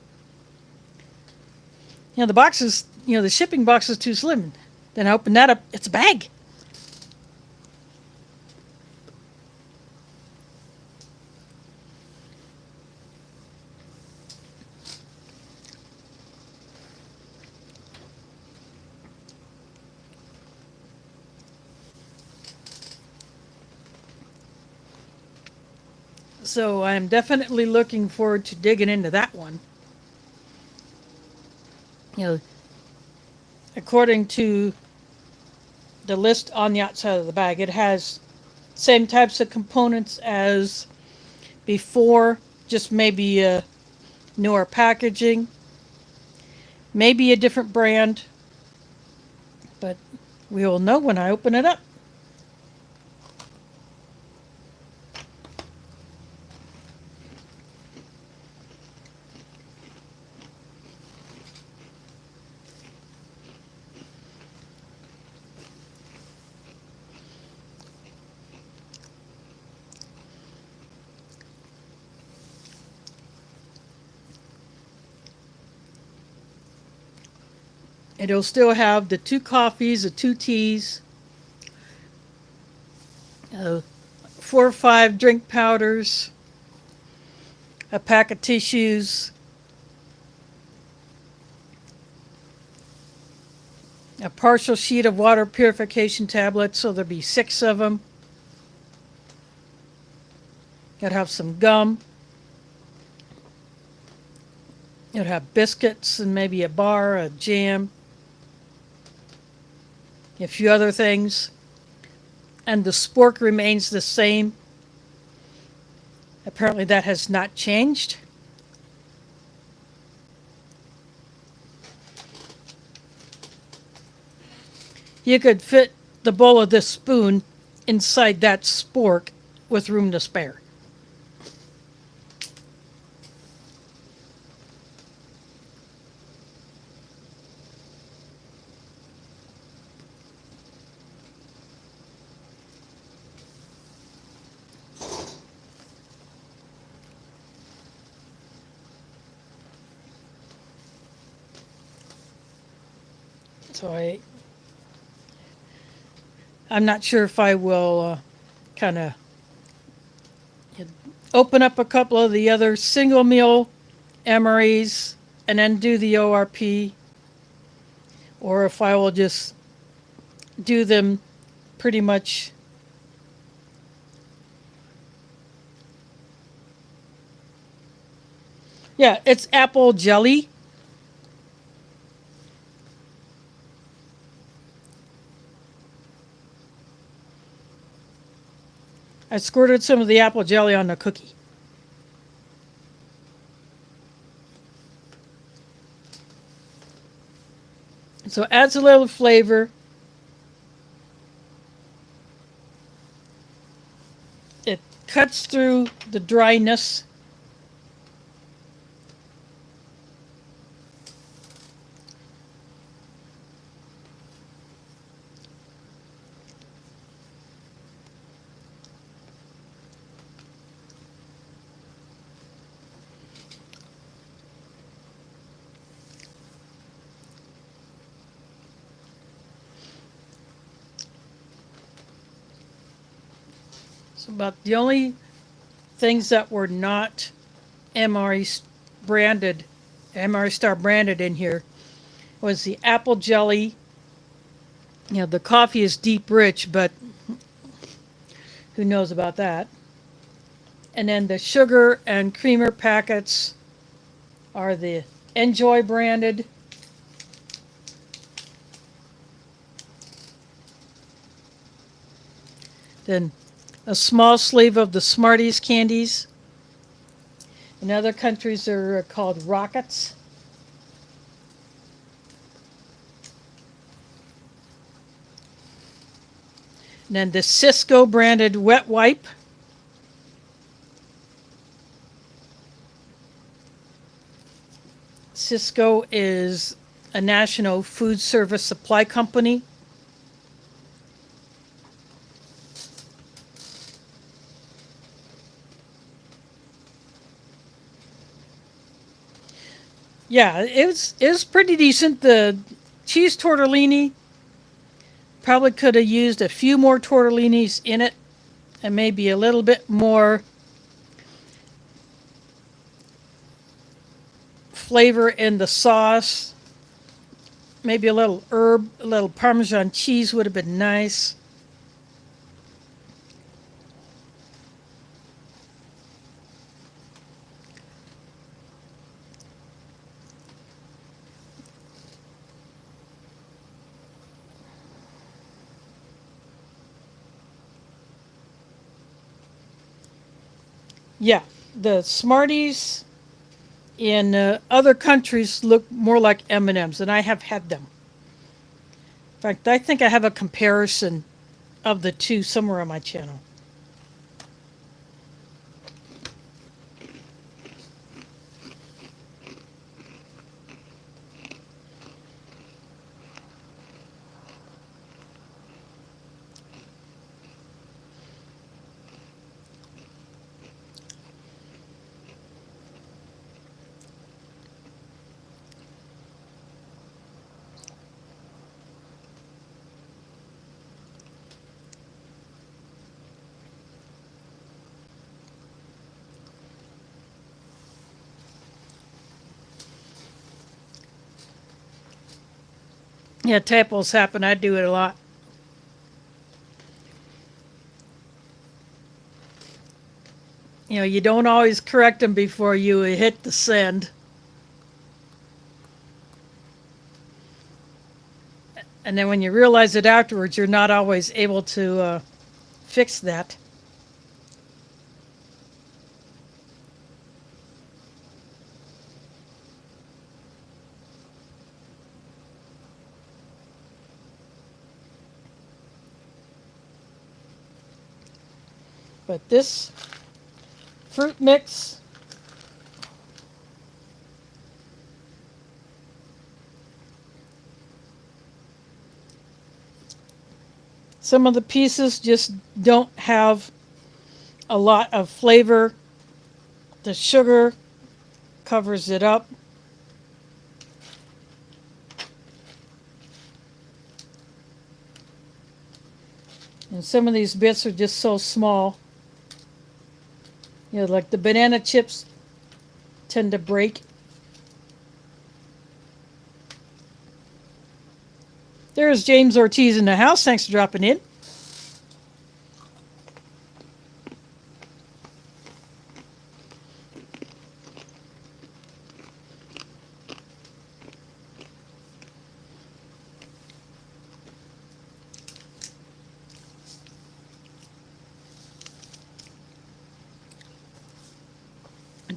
The box is, the shipping box is too slim. Then I opened that up. It's a bag. So I'm definitely looking forward to digging into that one. According to the list on the outside of the bag, it has same types of components as before, just maybe a newer packaging, maybe a different brand, but we will know when I open it up. It'll still have the 2 coffees, the 2 teas, 4 or 5 drink powders, a pack of tissues, a partial sheet of water purification tablets, so there'll be 6 of them. You'll have some gum. You'll have biscuits and maybe a bar, a jam, a few other things. And the spork remains the same. Apparently that has not changed. You could fit the bowl of this spoon inside that spork with room to spare. So I'm not sure if I will kind of open up a couple of the other single meal MREs and then do the ORP, or if I will just do them pretty much it's apple jelly. I squirted some of the apple jelly on the cookie. So it adds a little flavor. It cuts through the dryness. But the only things that were not MRE branded, MRE Star branded in here was the apple jelly. The coffee is deep rich, but who knows about that. And then the sugar and creamer packets are the Enjoy branded. Then a small sleeve of the Smarties candies. In other countries, they're called Rockets. And then the Cisco branded wet wipe. Cisco is a national food service supply company. Yeah, it was pretty decent. The cheese tortellini probably could have used a few more tortellinis in it and maybe a little bit more flavor in the sauce. Maybe a little herb, a little Parmesan cheese would have been nice. Yeah, the Smarties in other countries look more like M&Ms, and I have had them. In fact, I think I have a comparison of the two somewhere on my channel. Yeah, typos happen. I do it a lot. You know, you don't always correct them before you hit the send. And then when you realize it afterwards, you're not always able to fix that. But this fruit mix, some of the pieces just don't have a lot of flavor. The sugar covers it up. And some of these bits are just so small. You know, like the banana chips tend to break. There's James Ortiz in the house. Thanks for dropping in.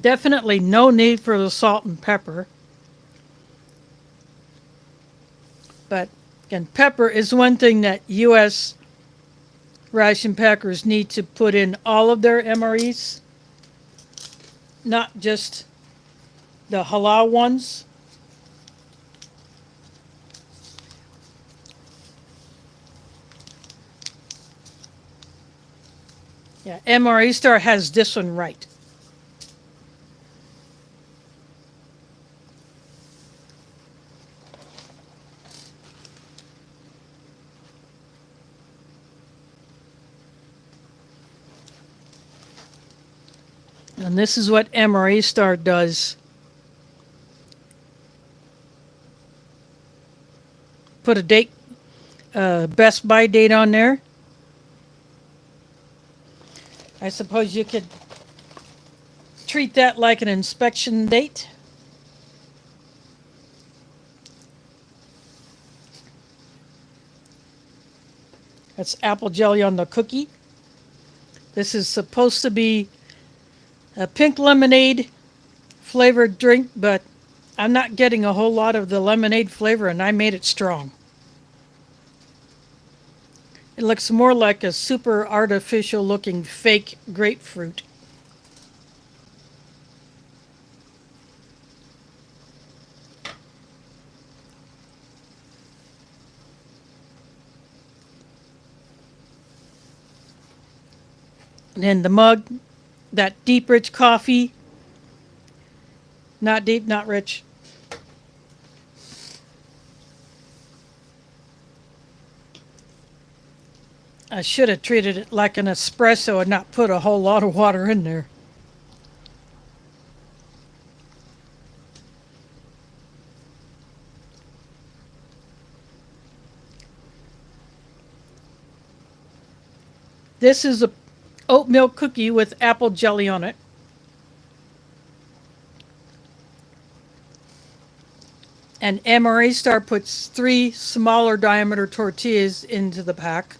Definitely no need for the salt and pepper. But again, pepper is one thing that U.S. ration packers need to put in all of their MREs, not just the halal ones. Yeah, MRE Star has this one right. And this is what MRE Star does. Put a date, best buy date on there. I suppose you could treat that like an inspection date. That's apple jelly on the cookie. This is supposed to be a pink lemonade flavored drink, but I'm not getting a whole lot of the lemonade flavor, and I made it strong. It looks more like a super artificial looking fake grapefruit. And then the mug, that deep, rich coffee. Not deep, not rich. I should have treated it like an espresso and not put a whole lot of water in there. This is a oatmeal cookie with apple jelly on it. And MRE Star puts 3 smaller diameter tortillas into the pack.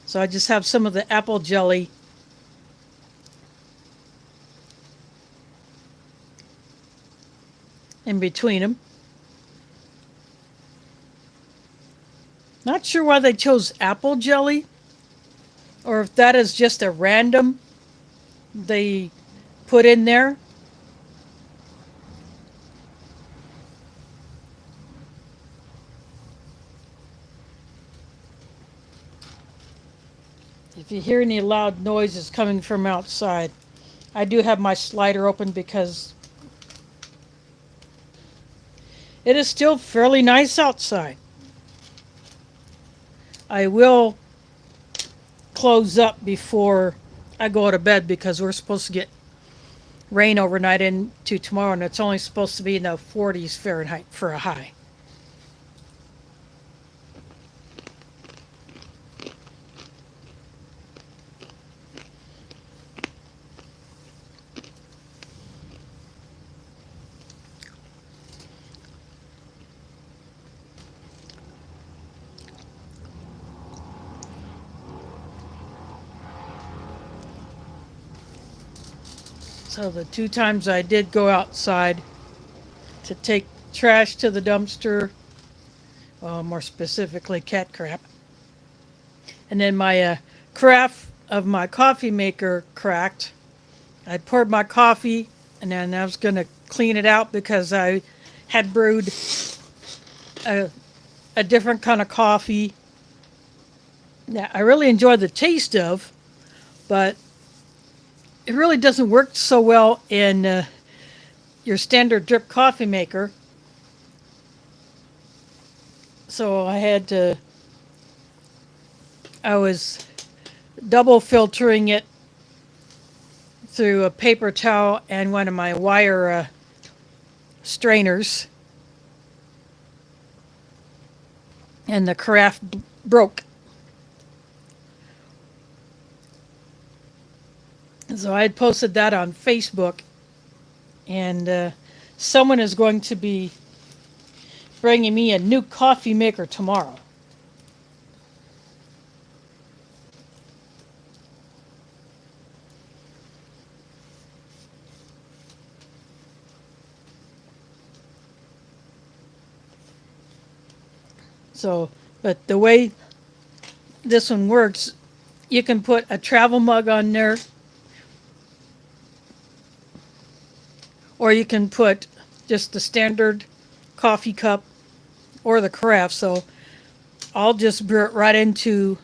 So I just have some of the apple jelly in between them. Not sure why they chose apple jelly, or if that is just a random they put in there. If you hear any loud noises coming from outside, I do have my slider open because it is still fairly nice outside. I will close up before I go to bed because we're supposed to get rain overnight into tomorrow, and it's only supposed to be in the 40s Fahrenheit for a high. So the 2 times I did go outside to take trash to the dumpster, more specifically cat crap, and then my carafe of my coffee maker cracked. I poured my coffee, and then I was going to clean it out because I had brewed a different kind of coffee that I really enjoy the taste of, but it really doesn't work so well in your standard drip coffee maker. So I was double filtering it through a paper towel and one of my wire strainers. And the carafe broke. So I had posted that on Facebook, and someone is going to be bringing me a new coffee maker tomorrow. So, but the way this one works, you can put a travel mug on there, or you can put just the standard coffee cup or the carafe. So I'll just brew it right into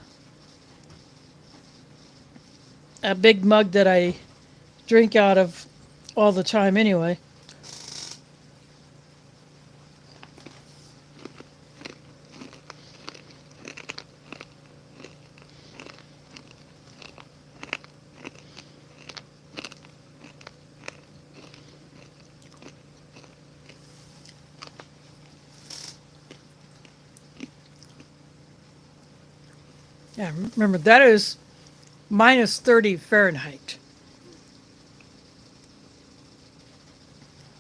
a big mug that I drink out of all the time anyway. Yeah, remember that is minus 30 Fahrenheit.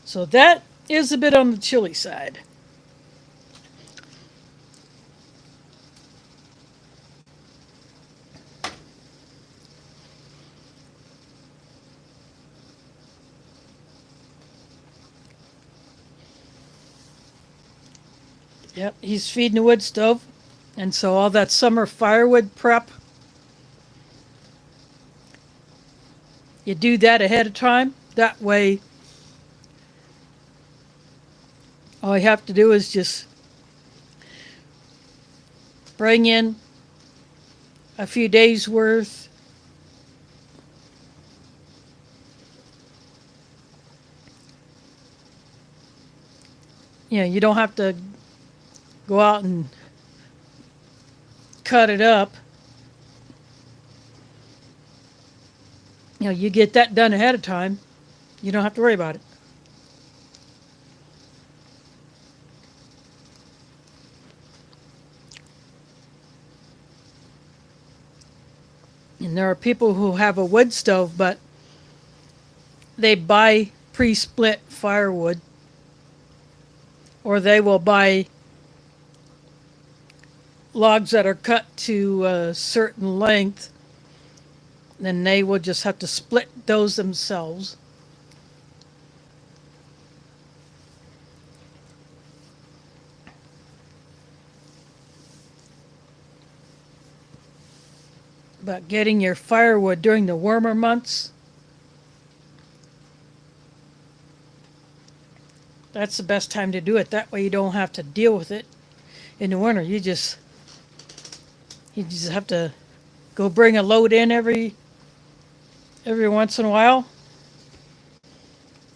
So that is a bit on the chilly side. Yep, he's feeding the wood stove. And so all that summer firewood prep, you do that ahead of time. That way, all you have to do is just bring in a few days worth You don't have to go out and cut it up. You get that done ahead of time. You don't have to worry about it. And there are people who have a wood stove, but they buy pre-split firewood, or they will buy logs that are cut to a certain length, then they will just have to split those themselves. But getting your firewood during the warmer months, that's the best time to do it. That way you don't have to deal with it in the winter. You just have to go bring a load in every once in a while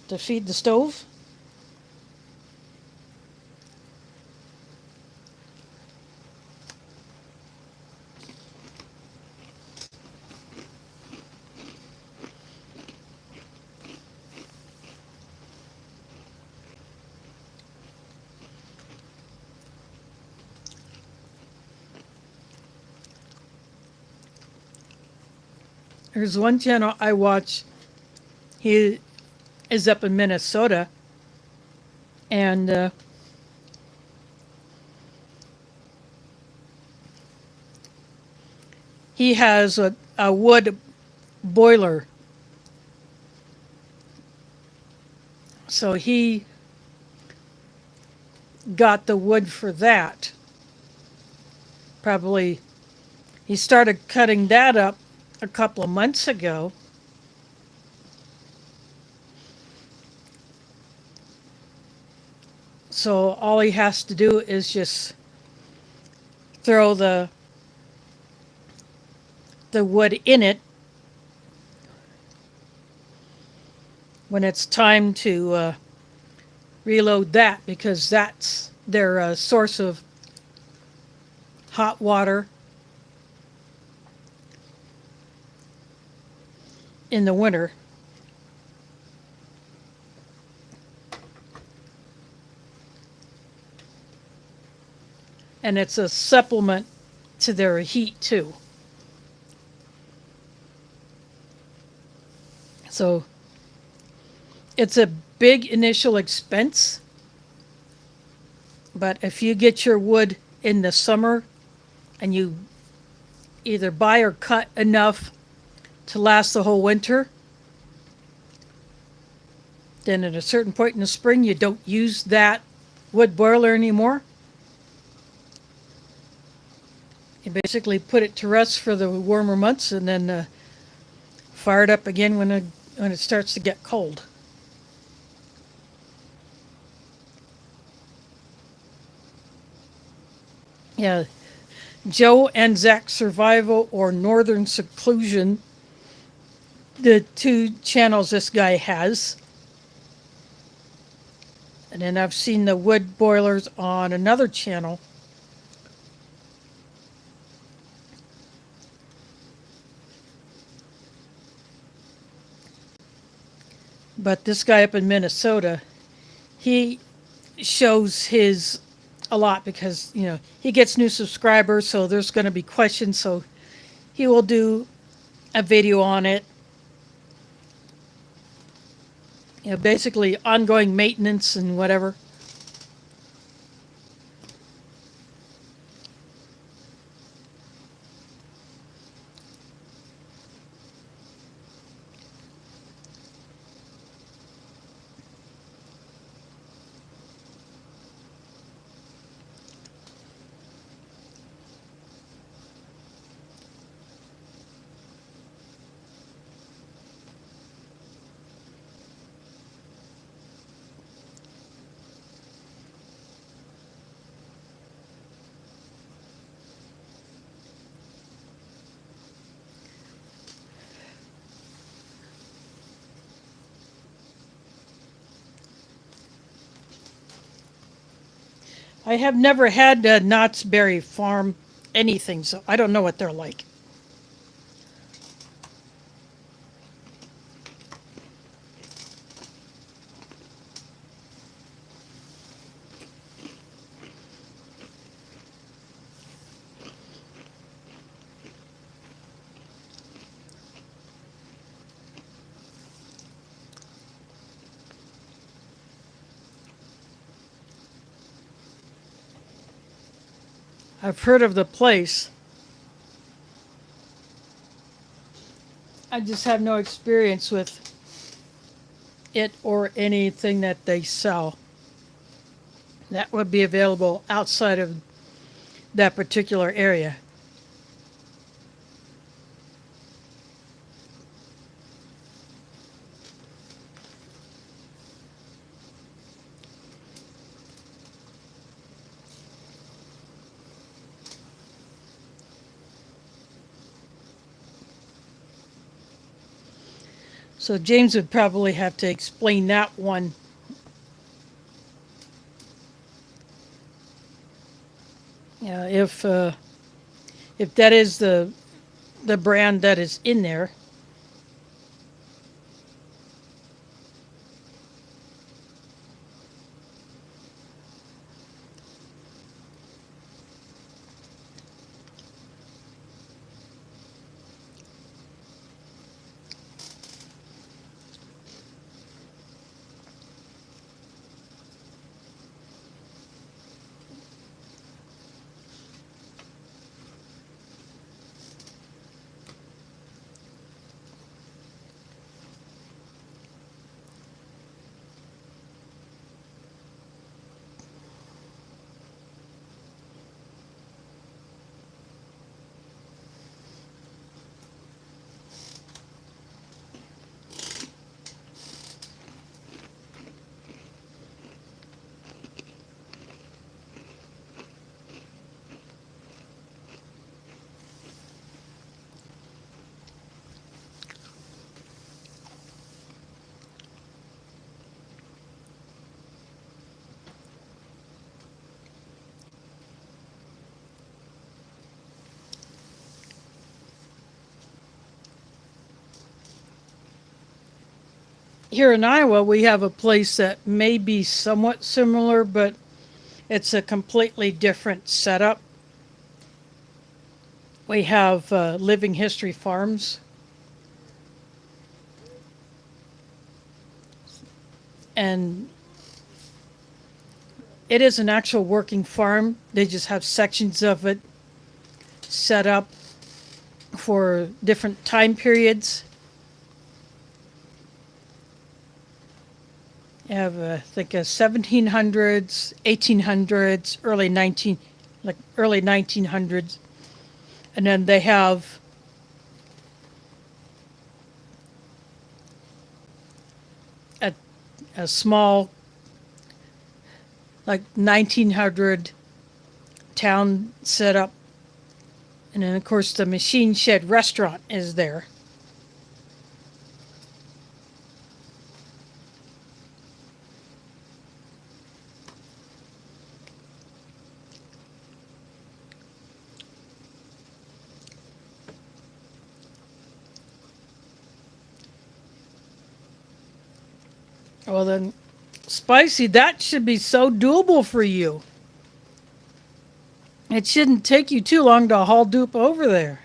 to feed the stove. There's one channel I watch. He is up in Minnesota, and he has a wood boiler. So he got the wood for that. Probably he started cutting that up a couple of months ago. So all he has to do is just throw the wood in it when it's time to reload that, because that's their source of hot water in the winter. And it's a supplement to their heat too. So it's a big initial expense, but if you get your wood in the summer and you either buy or cut enough to last the whole winter, then at a certain point in the spring you don't use that wood boiler anymore. You basically put it to rest for the warmer months and then fire it up again when it starts to get cold. Yeah, Joe and Zach Survival or Northern Seclusion, the two channels this guy has. And then I've seen the wood boilers on another channel. But this guy up in Minnesota, he shows his a lot because, he gets new subscribers, so there's going to be questions. So he will do a video on it. Basically ongoing maintenance and whatever. I have never had Knott's Berry Farm anything, so I don't know what they're like. I've heard of the place. I just have no experience with it or anything that they sell that would be available outside of that particular area. So James would probably have to explain that one. Yeah, if that is the brand that is in there. Here in Iowa, we have a place that may be somewhat similar, but it's a completely different setup. We have Living History Farms, and it is an actual working farm. They just have sections of it set up for different time periods. You have, I think, a 1700s, 1800s, early 1900s, and then they have a, a small, like 1900 town set up, and then of course the machine shed restaurant is there. Well, then, Spicy, that should be so doable for you. It shouldn't take you too long to haul dupe over there.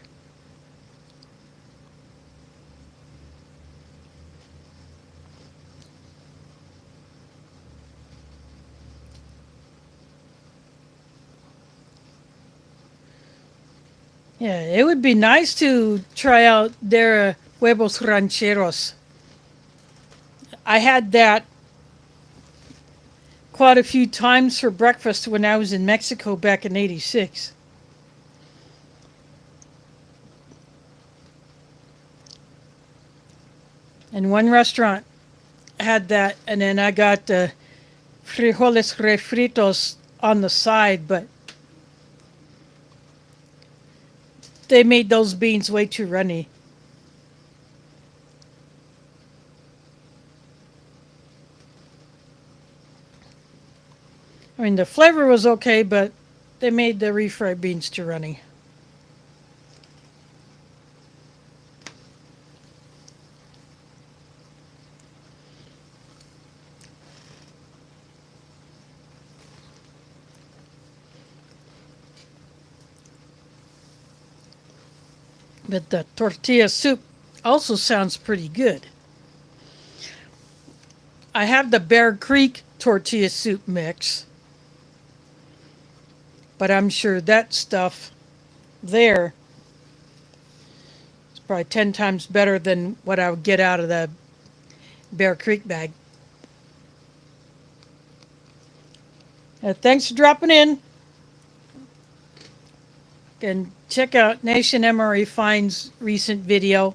Yeah, it would be nice to try out their huevos rancheros. I had that quite a few times for breakfast when I was in Mexico back in '86. And one restaurant had that, and then I got frijoles refritos on the side, but they made those beans way too runny. I mean, the flavor was okay, but they made the refried beans too runny. But the tortilla soup also sounds pretty good. I have the Bear Creek tortilla soup mix, but I'm sure that stuff there is probably 10 times better than what I would get out of the Bear Creek bag. Thanks for dropping in. And check out Nation MRE Fine's recent video.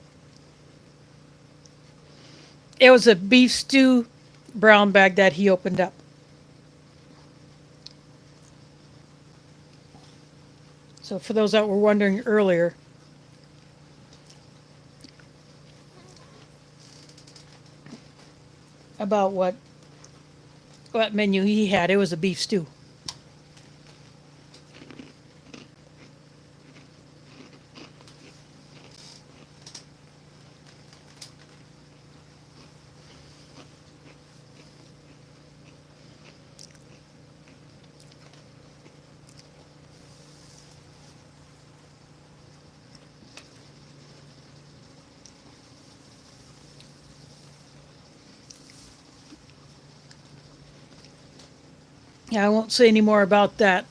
It was a beef stew brown bag that he opened up. So for those that were wondering earlier, about what menu he had, it was a beef stew. Yeah, I won't say any more about that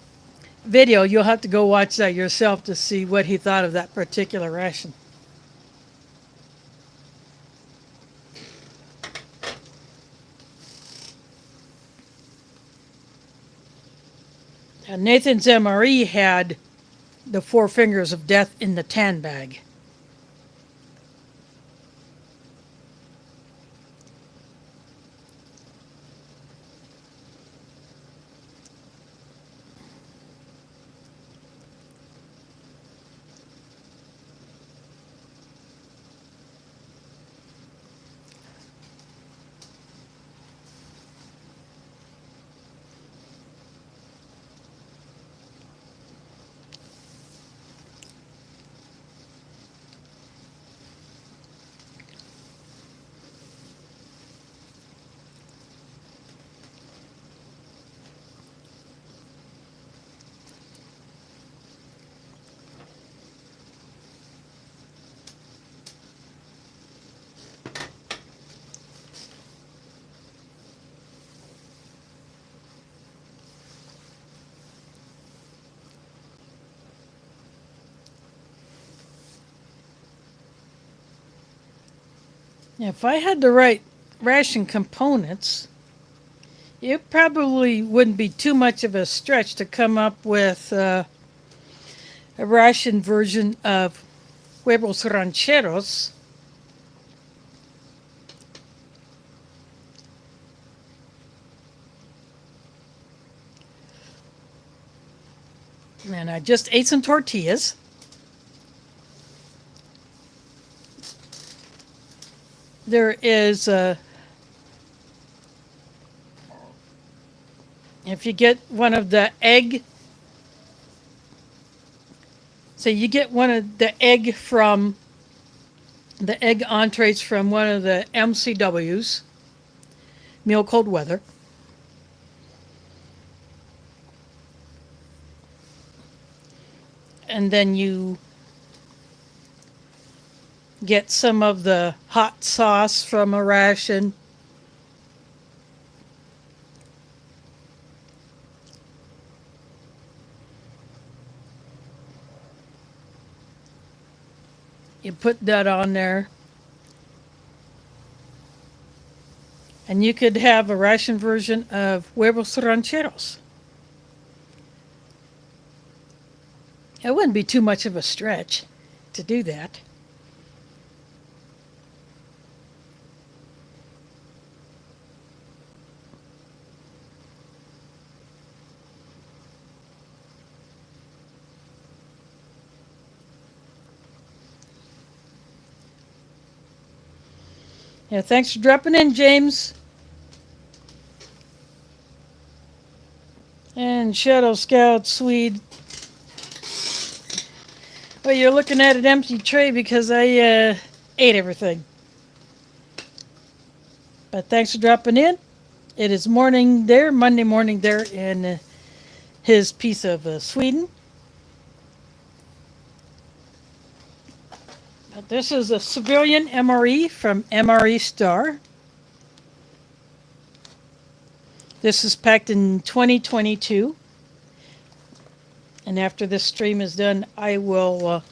video. You'll have to go watch that yourself to see what he thought of that particular ration. And Nathan's MRE had the four fingers of death in the tan bag. If I had the right ration components, it probably wouldn't be too much of a stretch to come up with a ration version of huevos rancheros. And I just ate some tortillas. There is if you get one of the egg, so you get one of the egg from the egg entrees from one of the MCWs, Meal Cold Weather. And then you get some of the hot sauce from a ration. You put that on there. And you could have a ration version of huevos rancheros. It wouldn't be too much of a stretch to do that. Yeah, thanks for dropping in, James. And Shadow Scout Swede. Well, you're looking at an empty tray because I ate everything. But thanks for dropping in. It is morning there, Monday morning there in his piece of Sweden. But this is a civilian MRE from MRE Star. This is packed in 2022. And after this stream is done, I will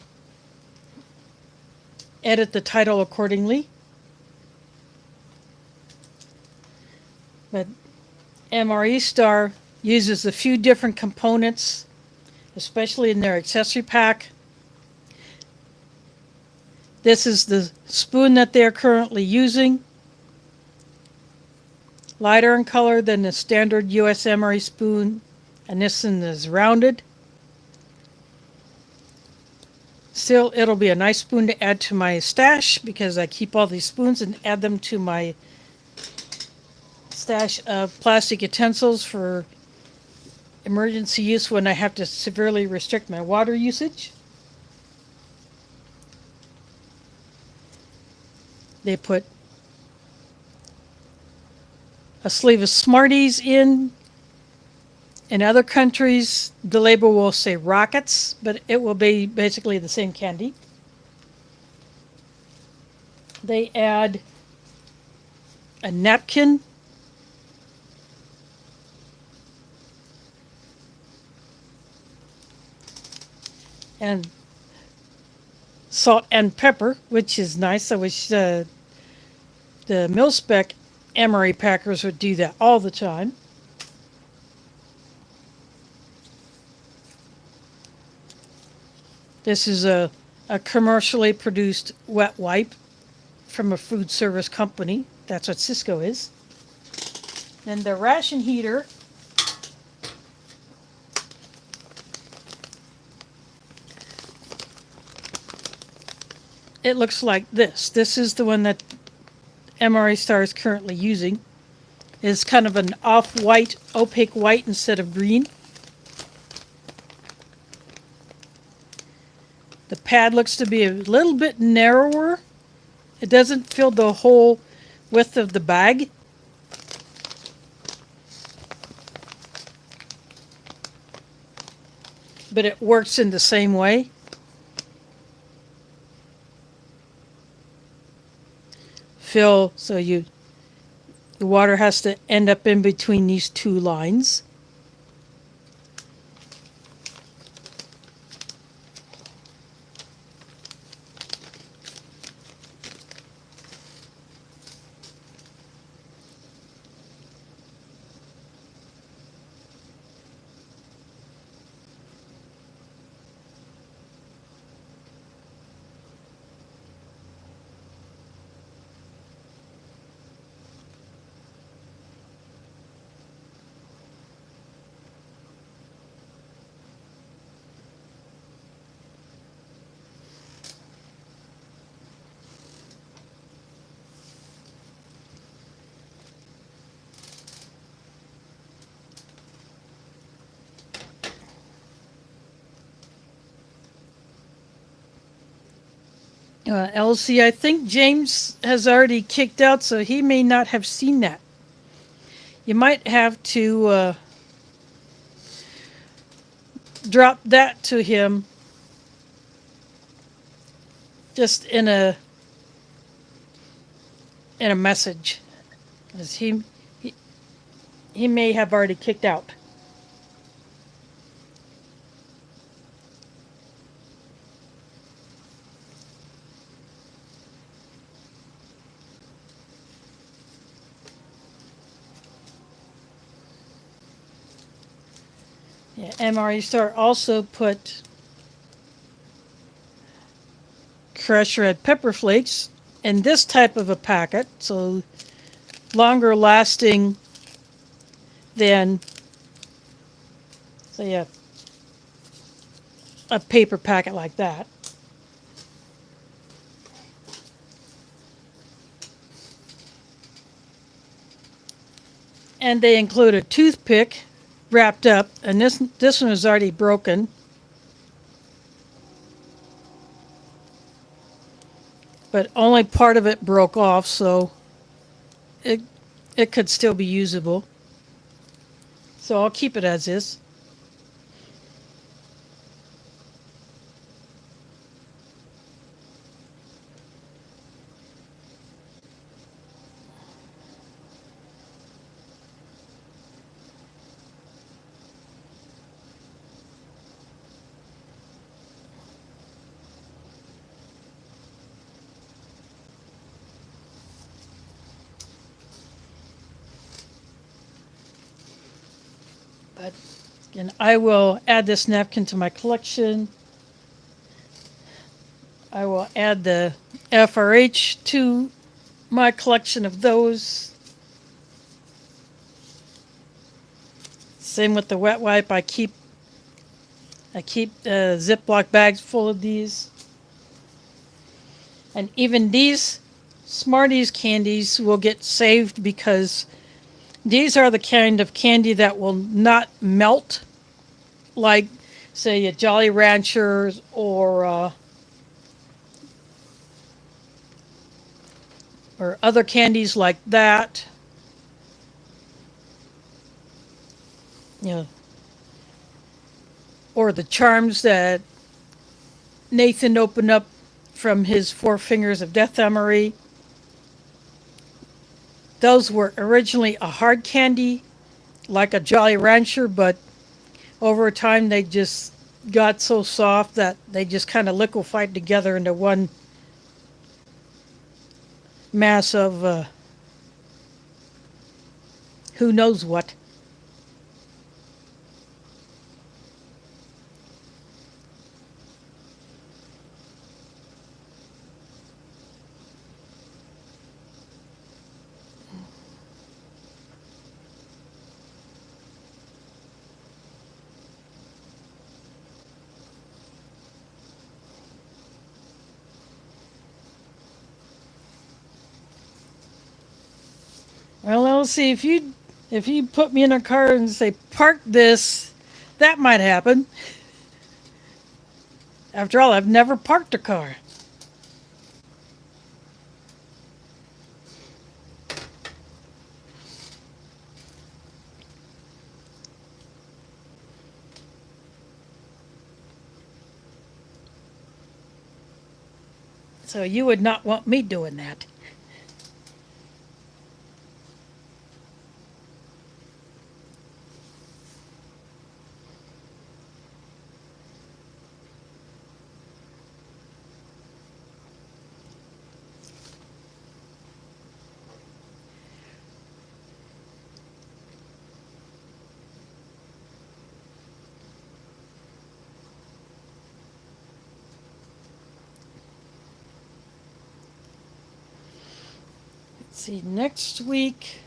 edit the title accordingly. But MRE Star uses a few different components, especially in their accessory pack. This is the spoon that they're currently using. Lighter in color than the standard US MRE spoon, and this one is rounded. Still, it'll be a nice spoon to add to my stash because I keep all these spoons and add them to my stash of plastic utensils for emergency use when I have to severely restrict my water usage. They put a sleeve of Smarties in. In other countries, the label will say Rockets, but it will be basically the same candy. They add a napkin, and salt and pepper, which is nice. I wish the mil-spec MRE packers would do that all the time. This is a commercially produced wet wipe from a food service company. That's what Cisco is. Then the ration heater. It looks like this. This is the one that MRE Star is currently using. It's kind of an off-white, opaque white instead of green. The pad looks to be a little bit narrower. It doesn't fill the whole width of the bag. But it works in the same way. Fill, so the water has to end up in between these two lines. LC, I think James has already kicked out, so he may not have seen that. You might have to drop that to him just in a message, because he may have already kicked out. Yeah, MRE Star also put crushed red pepper flakes in this type of a packet, so longer lasting than, say, a paper packet like that. And they include a toothpick wrapped up, and this one is already broken, but only part of it broke off, so it it could still be usable. So I'll keep it as is. But and I will add this napkin to my collection. I will add the FRH to my collection of those. Same with the wet wipe. I keep Ziploc bags full of these. And even these Smarties candies will get saved because these are the kind of candy that will not melt like, say, a Jolly Ranchers or other candies like that. You know, or the charms that Nathan opened up from his Four Fingers of Death MRE. Those were originally a hard candy, like a Jolly Rancher, but over time they just got so soft that they just kind of liquefied together into one mass of who knows what. Well, let's see, if you put me in a car and say park this, that might happen. After all, I've never parked a car. So you would not want me doing that. Let's see, next week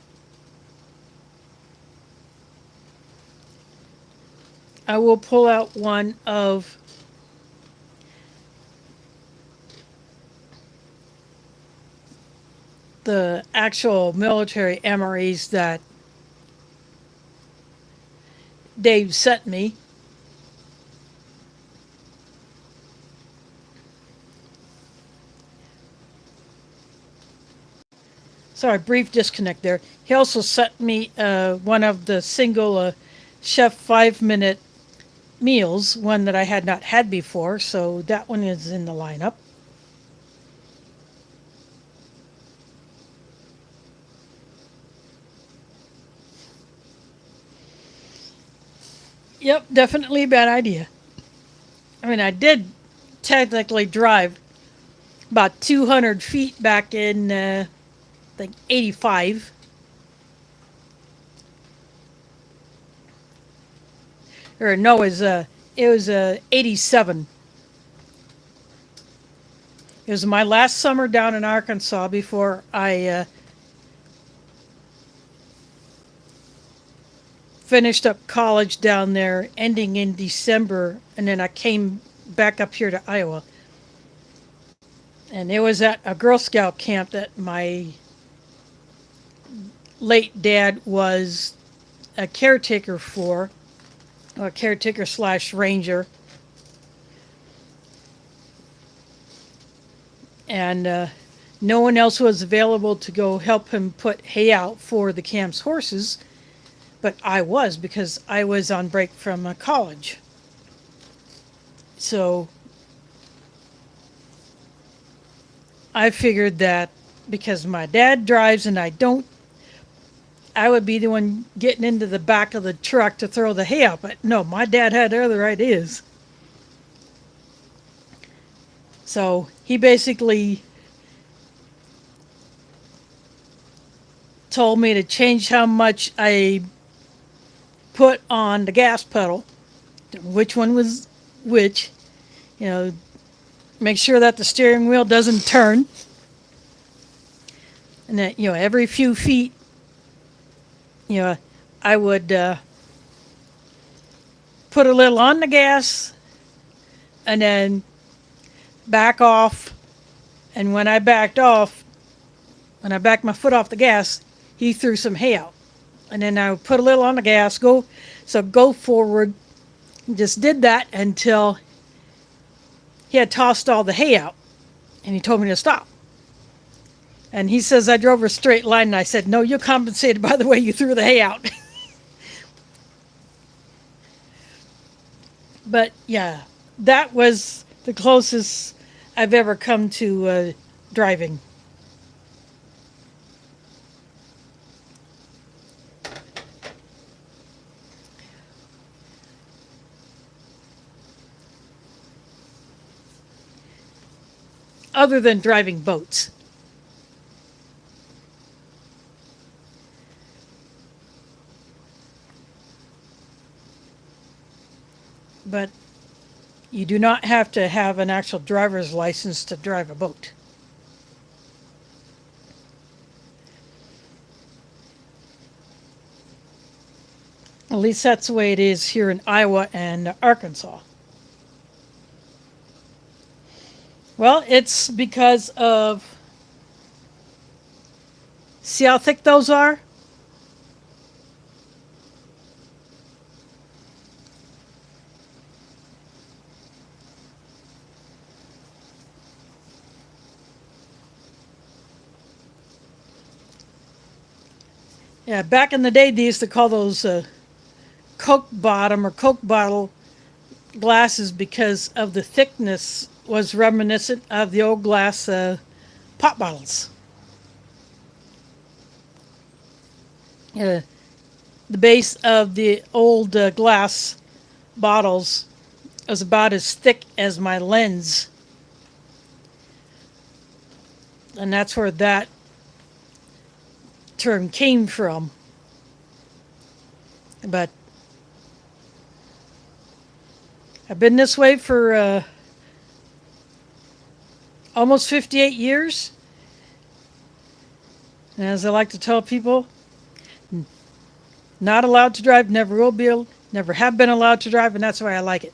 I will pull out one of the actual military MREs that Dave sent me. Sorry, brief disconnect there. He also sent me one of the single chef 5-minute meals, one that I had not had before, so that one is in the lineup. Yep, definitely a bad idea. I mean, I did technically drive about 200 feet back in, I think, 85. Or no, it was 87. It was my last summer down in Arkansas before I finished up college down there, ending in December, and then I came back up here to Iowa. And it was at a Girl Scout camp that my late dad was a caretaker for, a caretaker slash ranger. And no one else was available to go help him put hay out for the camp's horses, but I was, because I was on break from college. So I figured that because my dad drives and I don't, I would be the one getting into the back of the truck to throw the hay out. But no, my dad had other ideas. So he basically told me to change how much I put on the gas pedal, which one was which, you know, make sure that the steering wheel doesn't turn, and that, you know, every few feet, you know, I would put a little on the gas and then back off. And when I backed off, when I backed my foot off the gas, he threw some hay out. And then I would put a little on the gas, go forward. Just did that until he had tossed all the hay out. And he told me to stop. And he says I drove a straight line, and I said, no, you're compensated by the way you threw the hay out. But yeah, that was the closest I've ever come to driving. Other than driving boats. But you do not have to have an actual driver's license to drive a boat. At least that's the way it is here in Iowa and Arkansas. Well, it's because of, see how thick those are? Yeah, back in the day, they used to call those Coke bottom or Coke bottle glasses because of the thickness was reminiscent of the old glass pop bottles. The base of the old glass bottles was about as thick as my lens. And that's where that term came from. But I've been this way for almost 58 years. And as I like to tell people, not allowed to drive, never will be, never have been allowed to drive, and that's why I like it.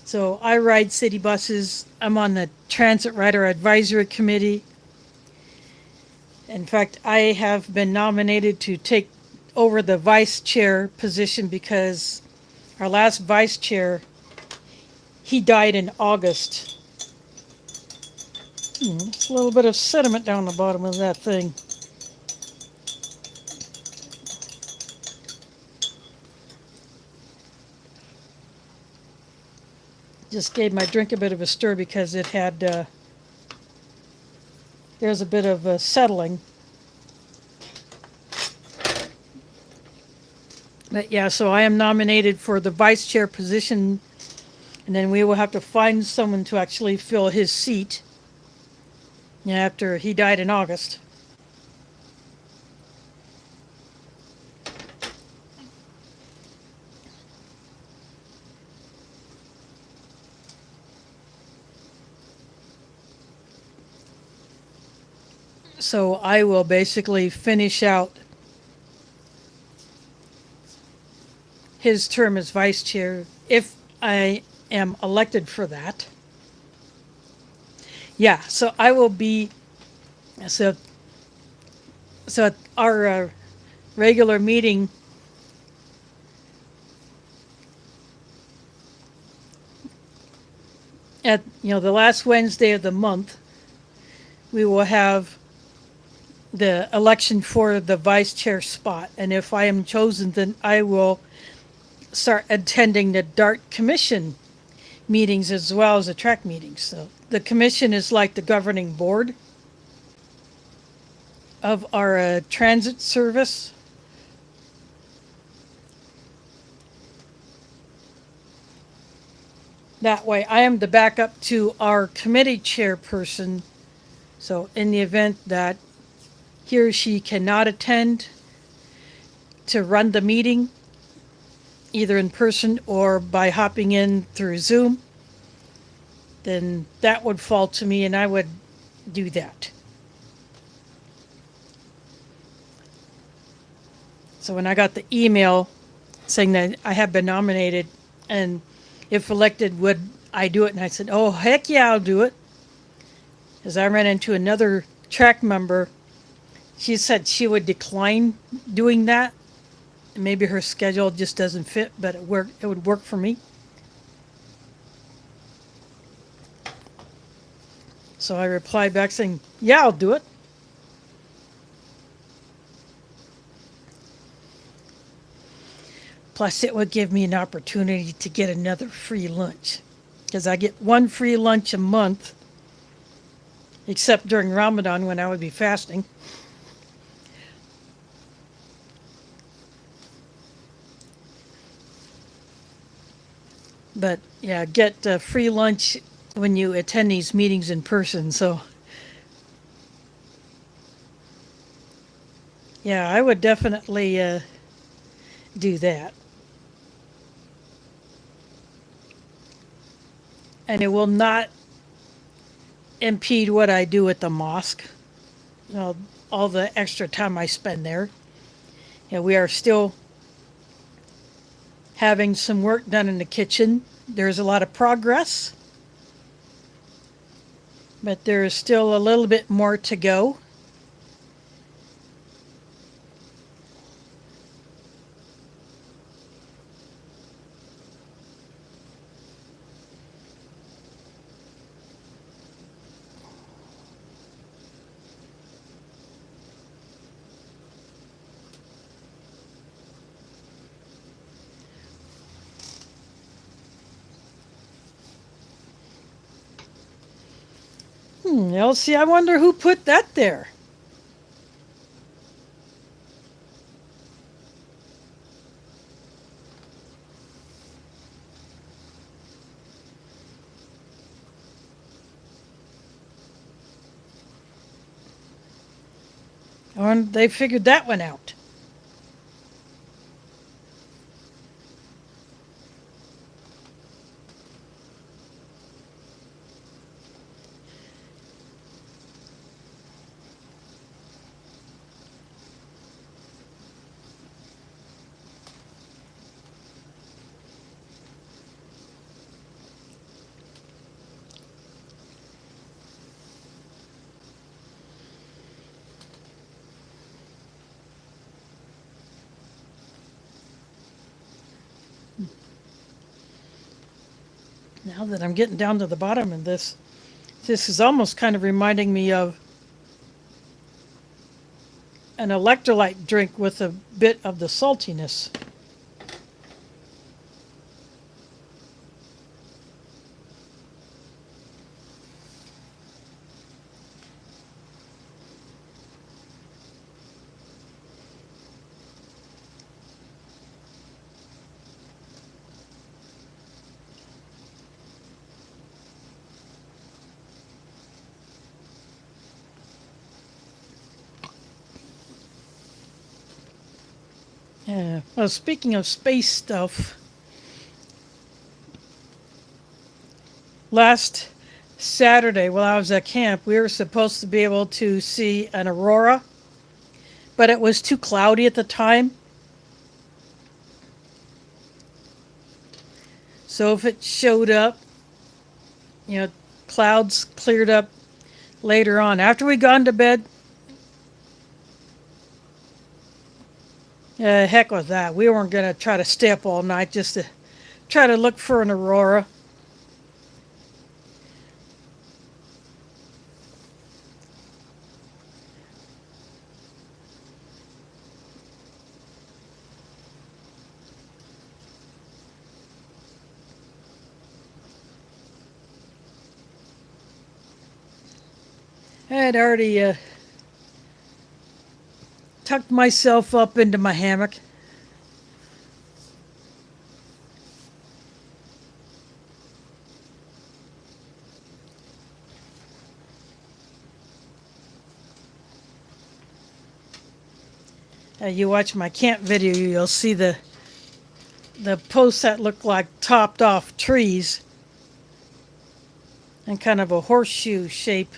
So I ride city buses. I'm on the Transit Rider Advisory Committee. In fact, I have been nominated to take over the vice chair position because our last vice chair, he died in August. There's a little bit of sediment down the bottom of that thing. Just gave my drink a bit of a stir because it had, there's a bit of settling. But yeah, so I am nominated for the vice chair position, and then we will have to find someone to actually fill his seat after he died in August. So I will basically finish out his term as vice chair if I am elected for that. Yeah, so I will be, so, so at our regular meeting, at, the last Wednesday of the month, we will have the election for the vice chair spot. And if I am chosen, then I will start attending the DART commission meetings as well as the track meetings. So the commission is like the governing board of our transit service. That way, I am the backup to our committee chairperson. So in the event that he or she cannot attend to run the meeting, either in person or by hopping in through Zoom, then that would fall to me and I would do that. So when I got the email saying that I have been nominated and if elected, would I do it? And I said, oh, heck yeah, I'll do it. As I ran into another track member, she said she would decline doing that. Maybe her schedule just doesn't fit, but it would work for me. So I replied back saying, yeah, I'll do it. Plus, it would give me an opportunity to get another free lunch. Because I get one free lunch a month, except during Ramadan when I would be fasting. But yeah, get free lunch when you attend these meetings in person. So yeah, I would definitely do that. And it will not impede what I do at the mosque. All the extra time I spend there. We are still having some work done in the kitchen. There's a lot of progress, but there is still a little bit more to go. Elsie, I wonder who put that there. Or they figured that one out. Now that I'm getting down to the bottom of this is almost kind of reminding me of an electrolyte drink with a bit of the saltiness. Yeah. Well, speaking of space stuff, last Saturday while I was at camp, we were supposed to be able to see an aurora, but it was too cloudy at the time. So if it showed up, clouds cleared up later on. After we gone to bed, heck with that. We weren't going to try to stay up all night just to try to look for an aurora. I had already tucked myself up into my hammock. You watch my camp video, you'll see the posts that look like topped off trees and kind of a horseshoe shape.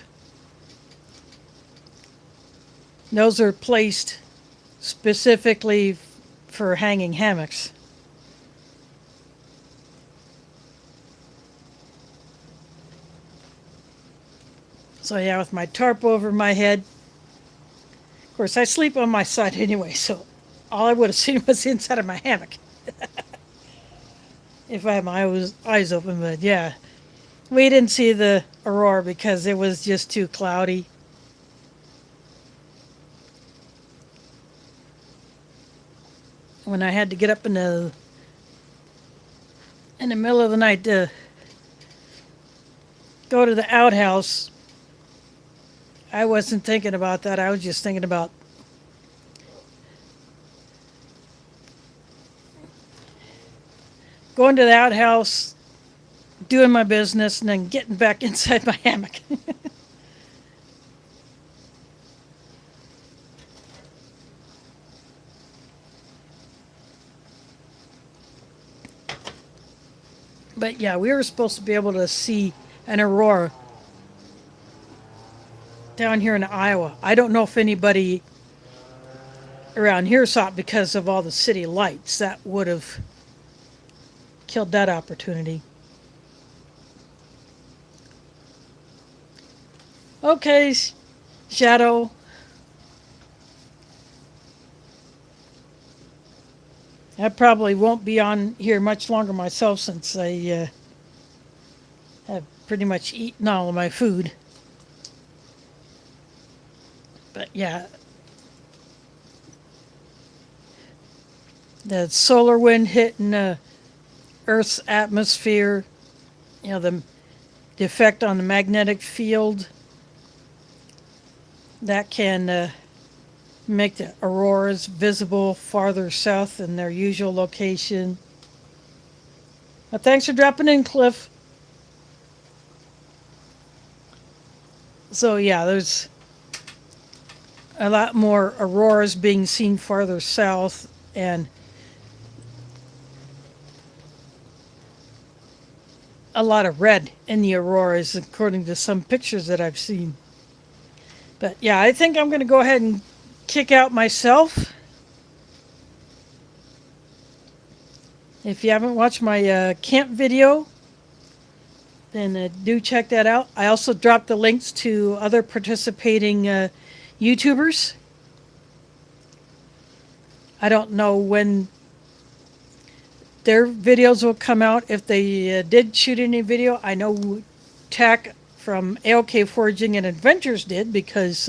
Those are placed specifically for hanging hammocks. So yeah, with my tarp over my head. Of course, I sleep on my side anyway, so all I would have seen was the inside of my hammock. If I had my eyes open, but yeah. We didn't see the aurora because it was just too cloudy. When I had to get up in the middle of the night to go to the outhouse, I wasn't thinking about that. I was just thinking about going to the outhouse, doing my business, and then getting back inside my hammock. But yeah, we were supposed to be able to see an aurora down here in Iowa. I don't know if anybody around here saw it because of all the city lights. That would have killed that opportunity. Okay, Shadow. I probably won't be on here much longer myself since I have pretty much eaten all of my food. But yeah, the solar wind hitting Earth's atmosphere, the effect on the magnetic field, that can make the auroras visible farther south than their usual location. Well, thanks for dropping in, Cliff. So yeah, there's a lot more auroras being seen farther south, and a lot of red in the auroras according to some pictures that I've seen. But yeah, I think I'm going to go ahead and kick out myself. If you haven't watched my camp video, then do check that out. I also dropped the links to other participating YouTubers. I don't know when their videos will come out. If they did shoot any video, I know Tack from AOK Foraging and Adventures did, because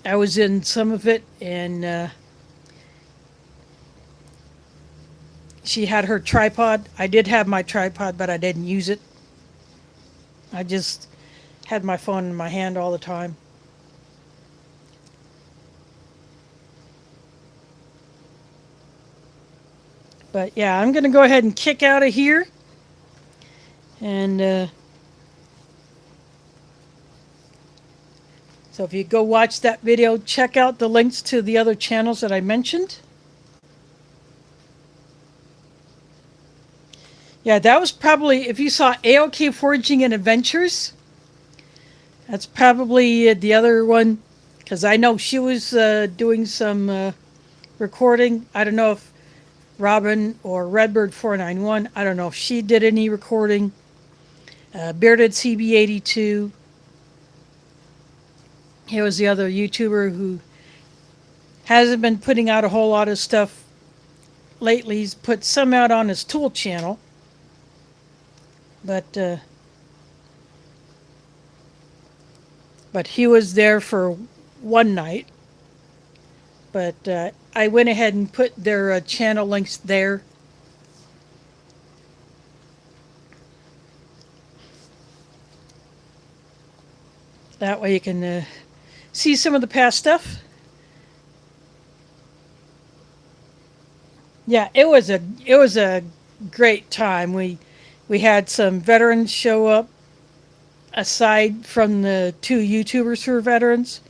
I was in some of it, and she had her tripod. I did have my tripod, but I didn't use it. I just had my phone in my hand all the time. But yeah, I'm going to go ahead and kick out of here. And so if you go watch that video, check out the links to the other channels that I mentioned. Yeah, that was probably, if you saw AOK Foraging and Adventures, that's probably the other one, because I know she was doing some recording. I don't know if Robin or Redbird 491. I don't know if she did any recording. Bearded CB82. He was the other YouTuber who hasn't been putting out a whole lot of stuff lately. He's put some out on his tool channel. But he was there for one night. But I went ahead and put their channel links there. That way you can see some of the past stuff. Yeah, it was a great time. We had some veterans show up aside from the two YouTubers who are veterans.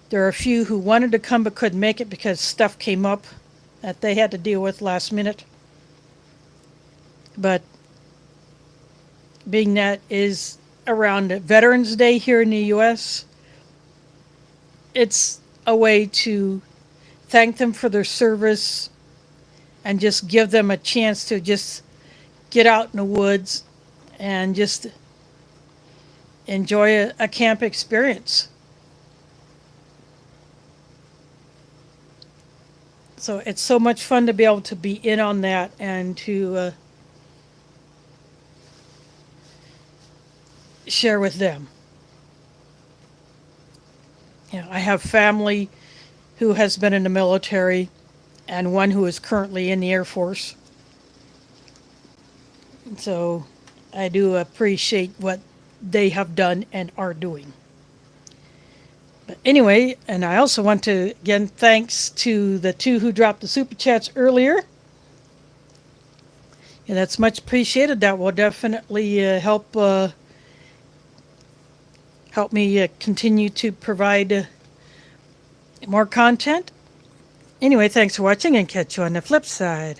There are a few who wanted to come but couldn't make it because stuff came up that they had to deal with last minute. But being that is around Veterans Day here in the U.S., it's a way to thank them for their service and just give them a chance to just get out in the woods and just enjoy a camp experience. So it's so much fun to be able to be in on that and to share with them. You know, I have family who has been in the military and one who is currently in the Air Force. So I do appreciate what they have done and are doing. But anyway, and I also want to, again, thanks to the two who dropped the super chats earlier. Yeah, that's much appreciated. That will definitely help me continue to provide more content. Anyway, thanks for watching and catch you on the flip side.